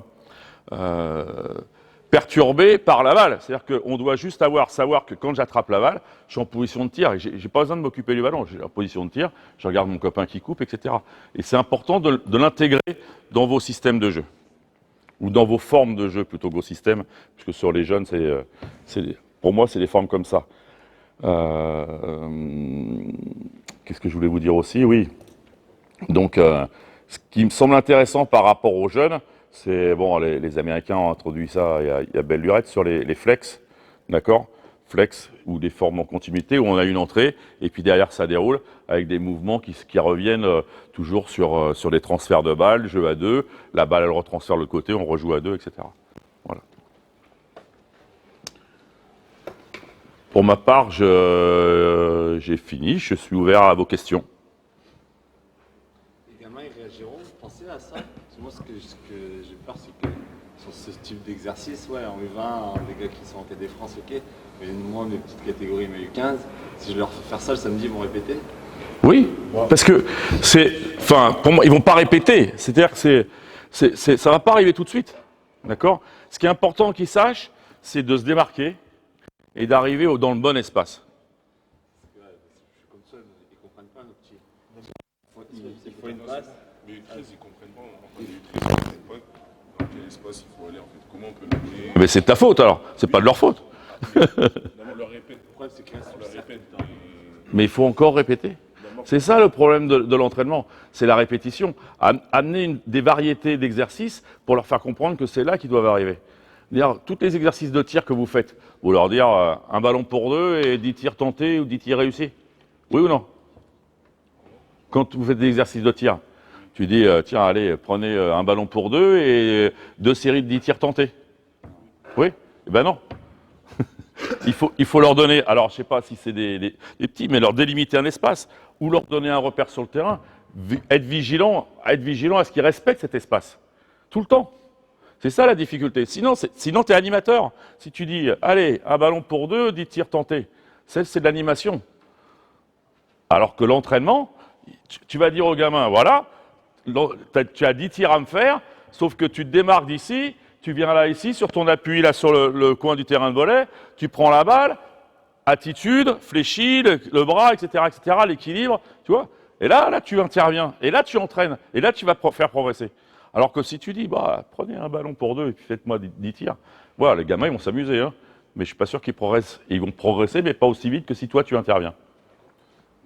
perturbé par la balle. C'est-à-dire qu'on doit juste savoir que quand j'attrape la balle, je suis en position de tir et je n'ai pas besoin de m'occuper du ballon. J'ai en position de tir, je regarde mon copain qui coupe, etc. Et c'est important de l'intégrer dans vos systèmes de jeu. Ou dans vos formes de jeu plutôt que vos systèmes, puisque sur les jeunes, pour moi, c'est des formes comme ça. Qu'est-ce que je voulais vous dire aussi? Oui. Donc, ce qui me semble intéressant par rapport aux jeunes, c'est, bon, les Américains ont introduit ça il y a belle lurette sur les flex, d'accord? Flex, ou des formes en continuité, où on a une entrée, et puis derrière ça déroule, avec des mouvements qui reviennent toujours sur des transferts de balles, jeu à deux, la balle elle retransfère le côté, on rejoue à deux, etc. Voilà. Pour ma part, j'ai fini, je suis ouvert à vos questions. Les gamins, ils réagiront, vous pensez à ça? Parce que moi, ce que j'ai peur, c'est que sur ce type d'exercice, ouais, en U20, les gars qui sont en KD France, ok, mais moi, mes petites catégories, mes U15, si je leur fais faire ça le samedi, ils vont répéter? Oui, parce que pour moi, ils vont pas répéter. C'est-à-dire que ça va pas arriver tout de suite, d'accord? Ce qui est important qu'ils sachent, c'est de se démarquer et d'arriver dans le bon espace. Je suis comme ça, ils comprennent pas, nos petits. Il faut une passe. Mais U13, ils comprennent pas. Enfin, les U13, ils comprennent pas dans quel espace il faut aller. En fait, comment on peut l'amener. Mais c'est de ta faute alors, c'est pas de leur faute. On leur répète. Le problème, c'est qu'on leur répète. Mais il faut encore répéter. C'est ça le problème de l'entraînement, c'est la répétition. Amener des variétés d'exercices pour leur faire comprendre que c'est là qu'ils doivent arriver. Dire, tous les exercices de tir que vous faites, vous leur dire un ballon pour deux et 10 tirs tentés ou 10 tirs réussis. Oui ou non? Quand vous faites des exercices de tir, tu dis, tiens, allez, prenez un ballon pour deux et 2 séries de 10 tirs tentés. Oui? Eh ben non. il faut leur donner, alors je ne sais pas si c'est des petits, mais leur délimiter un espace ou leur donner un repère sur le terrain, être vigilant à ce qu'ils respectent cet espace, tout le temps. C'est ça la difficulté. Sinon, tu es animateur. Si tu dis, allez, un ballon pour 2, 10 tirs tentés, c'est de l'animation. Alors que l'entraînement, tu vas dire aux gamins, voilà, tu as 10 tirs à me faire, sauf que tu te démarques d'ici, tu viens là ici, sur ton appui, là sur le coin du terrain de volley, tu prends la balle, attitude, fléchis, le bras, etc., l'équilibre, tu vois. Et là, tu interviens, et là, tu entraînes, et là, tu vas faire progresser. Alors que si tu dis, prenez un ballon pour 2 et puis faites-moi 10 tirs, voilà, les gamins, ils vont s'amuser, hein. Mais je ne suis pas sûr qu'ils progressent. Ils vont progresser, mais pas aussi vite que si toi, tu interviens.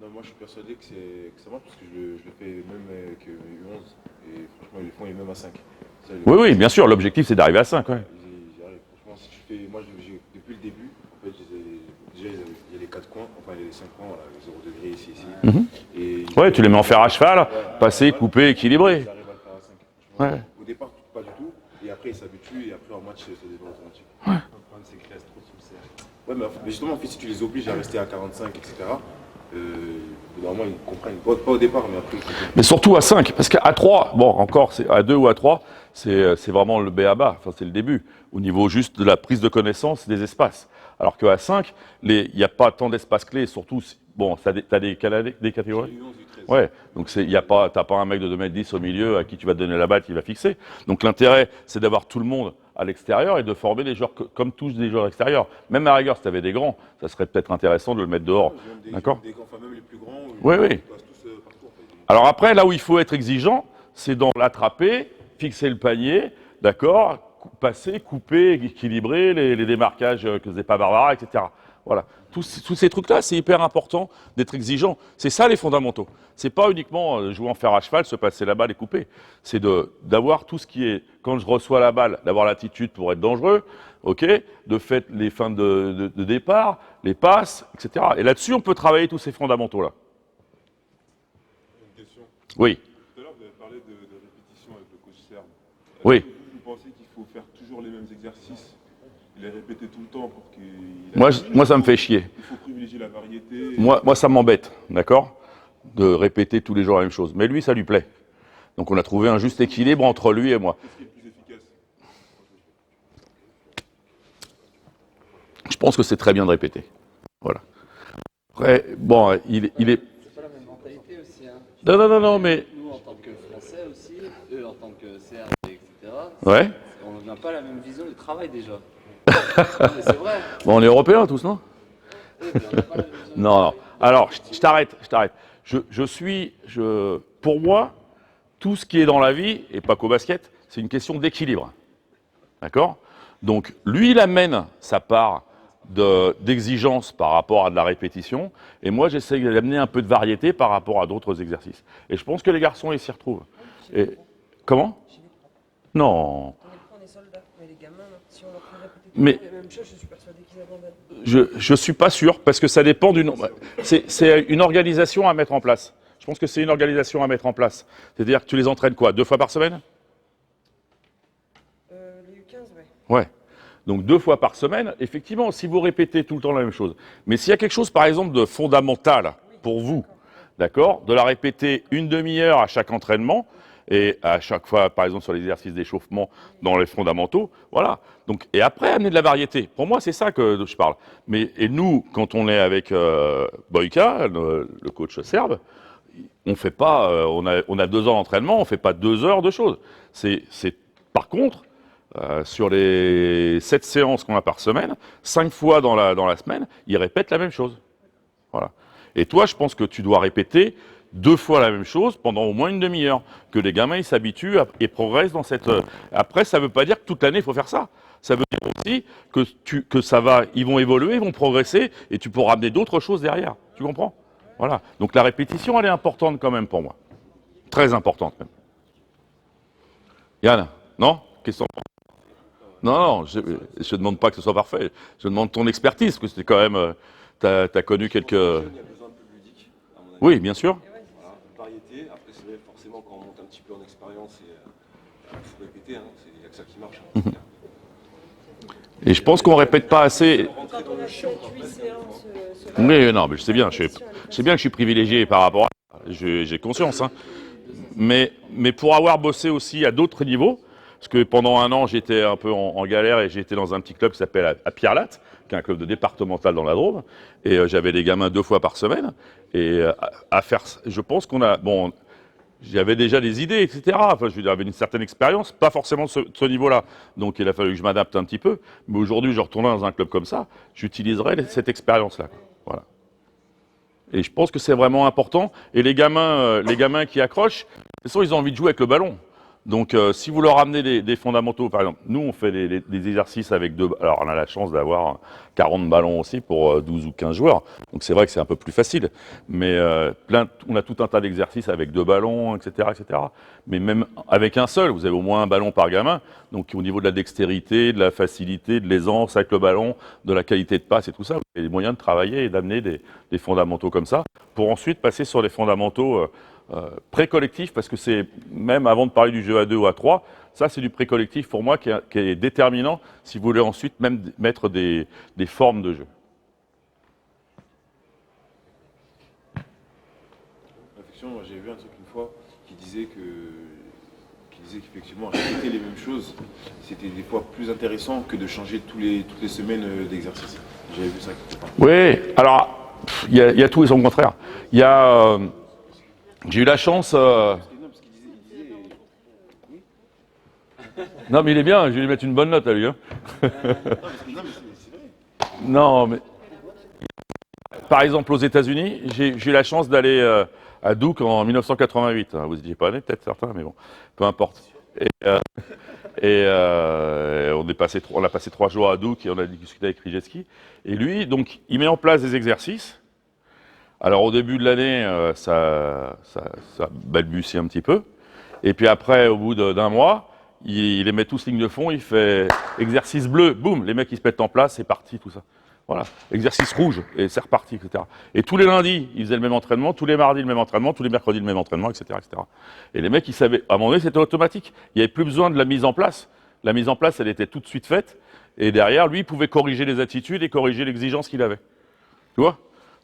Non, moi je suis persuadé que ça marche parce que je le fais même avec U11 et franchement ils le font et même à 5. Ça, Oui, bien sûr, l'objectif c'est d'arriver à 5. Ouais. J'y arrive. Franchement, si tu fais. Moi depuis le début, en fait, déjà il y a les 4 coins, enfin les 5 coins, voilà, les 0 degrés ici. Ouais, tu les mets en fer à cheval, passer, couper, équilibrer. Ils arrivent à le faire à 5. Ouais. Au départ, pas du tout, et après ils s'habituent, et après en match ça devient automatique. Le problème, c'est qu'ils restent trop sous le cercle. Ouais, mais justement, en fait, si tu les obliges à rester à 45, etc., normalement ils comprennent. Pas au départ, mais après ils comprennent. Mais surtout à 5, parce qu'à 3, bon, encore, à 2 ou à 3, c'est vraiment le b.a.-ba, enfin, c'est le début, au niveau juste de la prise de connaissance des espaces. Alors qu'à 5, il n'y a pas tant d'espaces clés, surtout, bon, tu as des catégories. Ouais, donc t'as pas un mec de 2,10 m au milieu à qui tu vas donner la balle, qui va fixer. Donc l'intérêt, c'est d'avoir tout le monde à l'extérieur et de former des joueurs comme tous des joueurs extérieurs. Même à la rigueur, si tu avais des grands, ça serait peut-être intéressant de le mettre dehors. D'accord ? Enfin, même les plus grands, Oui. ils passent tous partout. En fait. Alors après, là où il faut être exigeant, c'est dans l'attraper, fixer le panier, d'accord, passer, couper, équilibrer les démarquages que faisait pas Barbara, etc. Voilà. Tous ces trucs-là, c'est hyper important d'être exigeant. C'est ça les fondamentaux. C'est pas uniquement jouer en fer à cheval, se passer la balle et couper. C'est d'avoir tout ce qui est, quand je reçois la balle, d'avoir l'attitude pour être dangereux, ok, de faire les fins de départ, les passes, etc. Et là-dessus, on peut travailler tous ces fondamentaux-là. Une question. Oui. Tout à l'heure, vous avez parlé de répétition avec le coach serbe. Oui. Vous pensez qu'il faut faire toujours les mêmes exercices, les répéter tout le temps pour qu'il... Moi, ça me fait chier. Il faut privilégier la variété. Moi, ça m'embête, d'accord, de répéter tous les jours la même chose. Mais lui, ça lui plaît. Donc on a trouvé un juste équilibre entre lui et moi. Qu'est-ce qui est le plus efficace? Je pense que c'est très bien de répéter. Voilà. Après, bon, il est... C'est pas la même mentalité aussi. Hein. Non, mais... Nous, en tant que Français aussi, eux, en tant que Serbes, etc., Ouais. on n'a pas la même vision du travail déjà. Non, mais c'est vrai. Bon, on est européens tous, non? Oui, mais on n'a pas la même vision du Non. travail. Alors, je t'arrête. Pour moi, tout ce qui est dans la vie, et pas qu'au basket, c'est une question d'équilibre. D'accord? Donc, lui, il amène sa part d'exigence par rapport à de la répétition, et moi, j'essaie d'amener un peu de variété par rapport à d'autres exercices. Et je pense que les garçons, ils s'y retrouvent. Et, comment? Non. On est soldats, mais les gamins, si on leur fait répéter Mais- tout le temps les mêmes choses, je suis persuadé qu'ils abandonnent. Je suis pas sûr, parce que ça dépend du nombre. C'est une organisation à mettre en place. Je pense que c'est une organisation à mettre en place. C'est-à-dire que tu les entraînes quoi, 2 fois par semaine? Les U15, ouais. Ouais. Donc 2 fois par semaine, effectivement, si vous répétez tout le temps la même chose. Mais s'il y a quelque chose, par exemple, de fondamental pour vous, d'accord, de la répéter une demi-heure à chaque entraînement, et à chaque fois, par exemple, sur l'exercice d'échauffement dans les fondamentaux, voilà. Donc, et après, amener de la variété. Pour moi, c'est ça que je parle. Et nous, quand on est avec Boyka, le coach serbe, on fait pas, on a 2 heures d'entraînement, on fait pas 2 heures de choses. Par contre, sur les 7 séances qu'on a par semaine, 5 fois dans la semaine, ils répètent la même chose. Voilà. Et toi, je pense que tu dois répéter 2 fois la même chose pendant au moins une demi-heure, que les gamins ils s'habituent et progressent dans cette. Après, ça ne veut pas dire que toute l'année il faut faire ça. Ça veut dire aussi que ça va, ils vont évoluer, ils vont progresser, et tu pourras amener d'autres choses derrière. Tu comprends? Voilà. Donc la répétition, elle est importante quand même pour moi, très importante même. Yann, non? Question. Non, je ne demande pas que ce soit parfait. Je demande ton expertise, parce que c'est quand même. Tu as connu quelques. Il y a besoin de plus ludique, à mon avis. Oui, bien sûr. Voilà, une variété. Après, c'est vrai, forcément, quand on monte un petit peu en expérience, il faut répéter. Il n'y a que ça qui marche. Et je pense qu'on répète pas assez. Rentrer dans le 7-8 séances. Oui, non, mais je sais bien, je sais bien que je suis privilégié par rapport à ça. J'ai conscience. Hein. Mais pour avoir bossé aussi à d'autres niveaux, parce que pendant un an, j'étais un peu en galère et j'étais dans un petit club qui s'appelle à Pierrelatte, qui est un club de départemental dans la Drôme. Et j'avais des gamins 2 fois par semaine. Et à faire, je pense qu'on a... Bon, j'avais déjà des idées, etc. Enfin, j'avais une certaine expérience, pas forcément de ce niveau-là. Donc, il a fallu que je m'adapte un petit peu. Mais aujourd'hui, je retournerai dans un club comme ça, j'utiliserai cette expérience-là. Voilà. Et je pense que c'est vraiment important. Et les gamins qui accrochent, de toute façon, ils ont envie de jouer avec le ballon. Donc, si vous leur amenez des fondamentaux, par exemple, nous, on fait des exercices avec 2... Alors, on a la chance d'avoir 40 ballons aussi pour 12 ou 15 joueurs. Donc, c'est vrai que c'est un peu plus facile. Mais on a tout un tas d'exercices avec 2 ballons, etc., etc. Mais même avec un seul, vous avez au moins un ballon par gamin. Donc, au niveau de la dextérité, de la facilité, de l'aisance avec le ballon, de la qualité de passe et tout ça, vous avez des moyens de travailler et d'amener des fondamentaux comme ça pour ensuite passer sur des fondamentaux... pré-collectif, parce que c'est, même avant de parler du jeu à 2 ou à 3, ça c'est du pré-collectif pour moi qui est déterminant si vous voulez ensuite même mettre des formes de jeu. Effectivement, j'ai vu un truc une fois qui disait qu'effectivement répéter les mêmes choses, c'était des fois plus intéressant que de changer toutes les semaines d'exercice. J'avais vu ça. Oui, alors il y a tout et son contraire. Il y a j'ai eu la chance. Non, mais il est bien, je vais lui mettre une bonne note à lui. Hein. Non, mais. Par exemple, aux États-Unis, j'ai eu la chance d'aller à Duke en 1988. Vous n'étiez pas né, peut-être certains, mais bon, peu importe. Et on a passé 3 jours à Duke et on a discuté avec Krzyzewski. Et lui, donc, il met en place des exercices. Alors au début de l'année, ça balbutie un petit peu. Et puis après, au bout d'un mois, il les met tous ligne de fond, il fait exercice bleu, boum, les mecs ils se mettent en place, c'est parti, tout ça. Voilà, exercice rouge, et c'est reparti, etc. Et tous les lundis, ils faisaient le même entraînement, tous les mardis le même entraînement, tous les mercredis le même entraînement, etc. etc. Et les mecs, ils savaient, à un moment donné, c'était automatique. Il n'y avait plus besoin de la mise en place. La mise en place, elle était tout de suite faite. Et derrière, lui, il pouvait corriger les attitudes et corriger l'exigence qu'il avait. Tu vois ?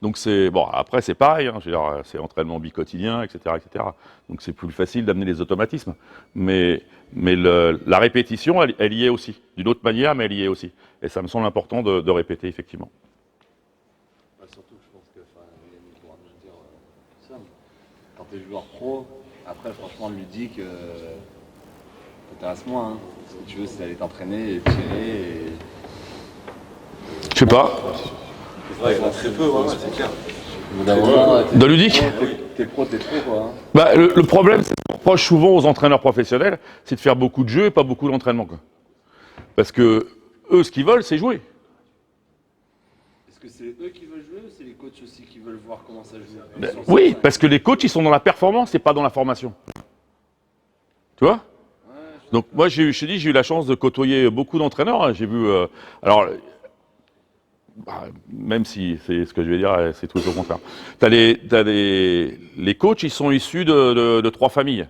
Donc c'est bon. Après c'est pareil, hein, c'est entraînement bicotidien, etc., etc. Donc c'est plus facile d'amener les automatismes. Mais la répétition, elle y est aussi, d'une autre manière, mais elle y est aussi. Et ça me semble important de répéter effectivement. Surtout que je pense que, Yannick pourra nous dire ça. Quand tu es joueur pro, après franchement le ludique t'intéresse moins. Hein. Ce que tu veux, c'est aller t'entraîner et tirer. Je sais pas. Ouais, il y en a très peu, c'est clair. De ludique ? T'es pro, t'es trop quoi. Hein. Bah, le problème, c'est qu'on reproche souvent aux entraîneurs professionnels, c'est de faire beaucoup de jeux et pas beaucoup d'entraînement. Quoi. Parce que eux, ce qu'ils veulent, c'est jouer. Est-ce que c'est eux qui veulent jouer ou c'est les coachs aussi qui veulent voir comment ça joue Oui, parce que les coachs, ils sont dans la performance et pas dans la formation. Tu vois ? Donc moi, j'ai eu la chance de côtoyer beaucoup d'entraîneurs. Hein. J'ai vu... alors, même si c'est ce que je vais dire, c'est tout au contraire. Les coachs, ils sont issus de 3 familles.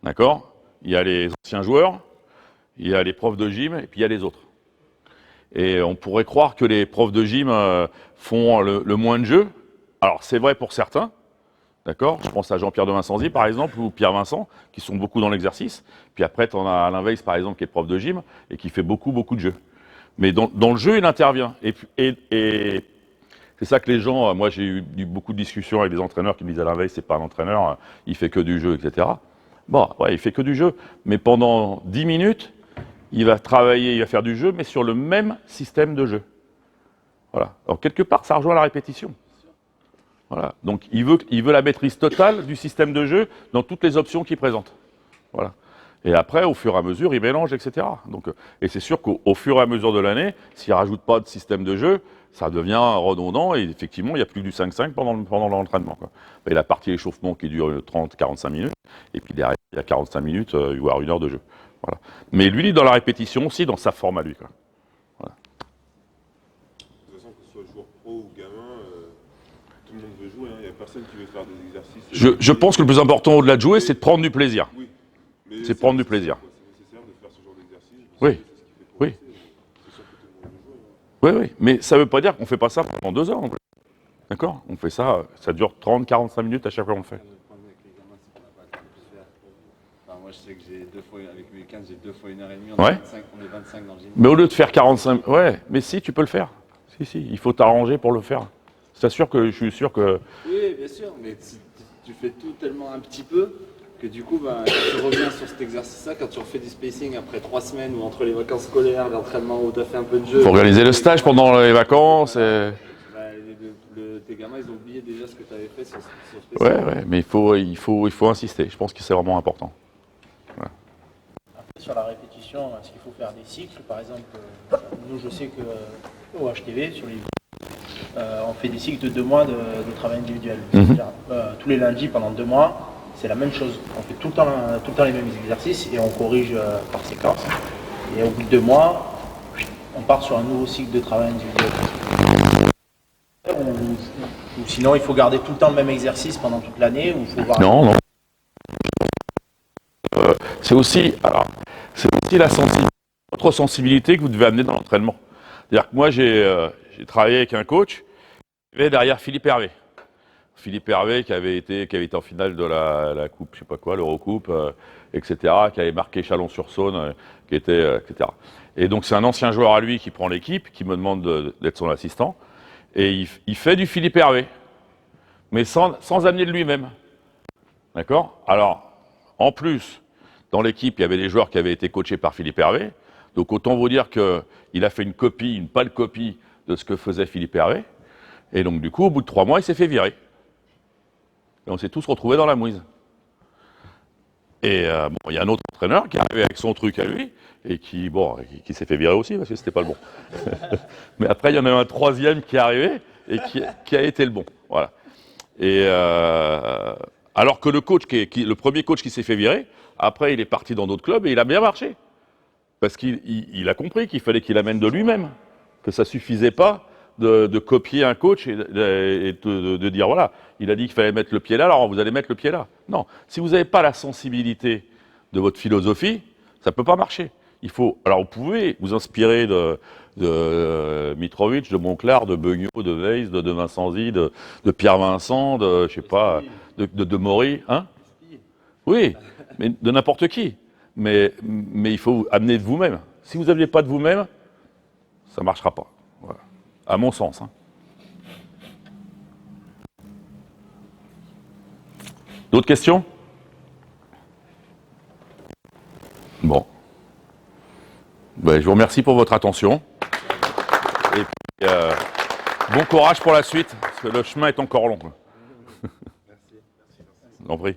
D'accord ? Il y a les anciens joueurs, il y a les profs de gym, et puis il y a les autres. Et on pourrait croire que les profs de gym font le moins de jeux. Alors, c'est vrai pour certains. D'accord ? Je pense à Jean-Pierre de Vincenzi, par exemple, ou Pierre Vincent, qui sont beaucoup dans l'exercice. Puis après, tu en as Alain Weiss, par exemple, qui est prof de gym, et qui fait beaucoup de jeux. Mais dans le jeu, il intervient. Et c'est ça que les gens... Moi, j'ai eu beaucoup de discussions avec des entraîneurs qui me disent « Alain Weiss, c'est pas un entraîneur, il fait que du jeu, etc. » Bon, ouais, il fait que du jeu. Mais pendant 10 minutes, il va travailler, il va faire du jeu, mais sur le même système de jeu. Voilà. Alors, quelque part, ça rejoint la répétition. Voilà. Donc, il veut la maîtrise totale du système de jeu dans toutes les options qu'il présente. Voilà. Et après, au fur et à mesure, il mélange, etc. Donc, et c'est sûr qu'au fur et à mesure de l'année, s'il ne rajoute pas de système de jeu, ça devient redondant et effectivement, il n'y a plus du 5-5 pendant l'entraînement. Quoi. Et la partie échauffement qui dure 30-45 minutes, et puis derrière, il y a 45 minutes, voire 1 heure de jeu. Voilà. Mais lui, il est dans la répétition aussi, dans sa forme à lui. Quoi. Voilà. De toute façon, que ce soit joueur pro ou gamin, tout le monde veut jouer. Il n'y a personne qui veut faire des exercices. Je pense que le plus important au-delà de jouer, c'est de prendre du plaisir. Oui. C'est prendre du plaisir. C'est nécessaire de faire ce genre d'exercice. Oui. Oui. Oui, oui, mais ça ne veut pas dire qu'on ne fait pas ça pendant 2 heures. D'accord? On fait ça, ça dure 30-45 minutes à chaque fois qu'on le fait. Le problème avec les gamins, c'est qu'on n'a pas le temps de le faire. Enfin, moi, je sais que j'ai 2 fois, avec mes 15, j'ai 2 fois 1h30. On, Ouais. on est 25 dans le gym. Mais au lieu de faire 45... Ouais, mais si, tu peux le faire. Si, si, il faut t'arranger pour le faire. Je suis sûr que... Oui, bien sûr, mais tu fais tout tellement un petit peu que du coup, quand tu reviens sur cet exercice-là, quand tu refais du spacing après 3 semaines ou entre les vacances scolaires, l'entraînement où tu as fait un peu de jeu. Il faut organiser le stage pendant les vacances. Et... Tes gamins, ils ont oublié déjà ce que tu avais fait sur spacing. Ouais, ouais, mais il faut insister. Je pense que c'est vraiment important. Voilà. Après, sur la répétition, est-ce qu'il faut faire des cycles? Par exemple, nous, je sais que au HTV, sur les on fait des cycles de 2 mois de travail individuel. C'est-à-dire, tous les lundis pendant 2 mois, c'est la même chose. On fait tout le temps les mêmes exercices et on corrige par séquence. Et au bout de 2 mois, on part sur un nouveau cycle de travail individuel. Ou sinon, il faut garder tout le temps le même exercice pendant toute l'année ou faut voir... Non, non. C'est aussi votre sensibilité que vous devez amener dans l'entraînement. C'est-à-dire que moi, j'ai travaillé avec un coach qui avait derrière Philippe Hervé. Philippe Hervé qui avait été en finale de la coupe, je sais pas quoi, l'Eurocoupe, etc., qui avait marqué Chalon-sur-Saône, etc. Et donc c'est un ancien joueur à lui qui prend l'équipe, qui me demande d'être son assistant, et il fait du Philippe Hervé, mais sans amener de lui-même. D'accord? Alors, en plus, dans l'équipe, il y avait des joueurs qui avaient été coachés par Philippe Hervé, donc autant vous dire qu'il a fait une pâle copie de ce que faisait Philippe Hervé, et donc du coup, au bout de 3 mois, il s'est fait virer. Et on s'est tous retrouvés dans la mouise. Et il y a un autre entraîneur qui est arrivé avec son truc à lui et qui s'est fait virer aussi parce que c'était pas le bon. Mais après, il y en a un troisième qui est arrivé et qui a été le bon. Voilà. Et alors que le coach, le premier coach qui s'est fait virer, après, il est parti dans d'autres clubs et il a bien marché. Parce qu'il a compris qu'il fallait qu'il amène de lui-même, que ça suffisait pas de copier un coach et de dire voilà, il a dit qu'il fallait mettre le pied là, alors vous allez mettre le pied là. Non, si vous n'avez pas la sensibilité de votre philosophie, ça ne peut pas marcher. Alors vous pouvez vous inspirer de Mitrovic, de Monclar, de Beugnot, de Weiss, de Vincenzi, de Pierre Vincent, je sais pas, de Maury, hein? Oui, mais de n'importe qui. Mais il faut amener de vous-même. Si vous n'aviez pas de vous-même, ça ne marchera pas. Voilà. À mon sens. Hein. D'autres questions? Bon. Ben, je vous remercie pour votre attention. Et puis, bon courage pour la suite, parce que le chemin est encore long. Merci. Merci. En prie.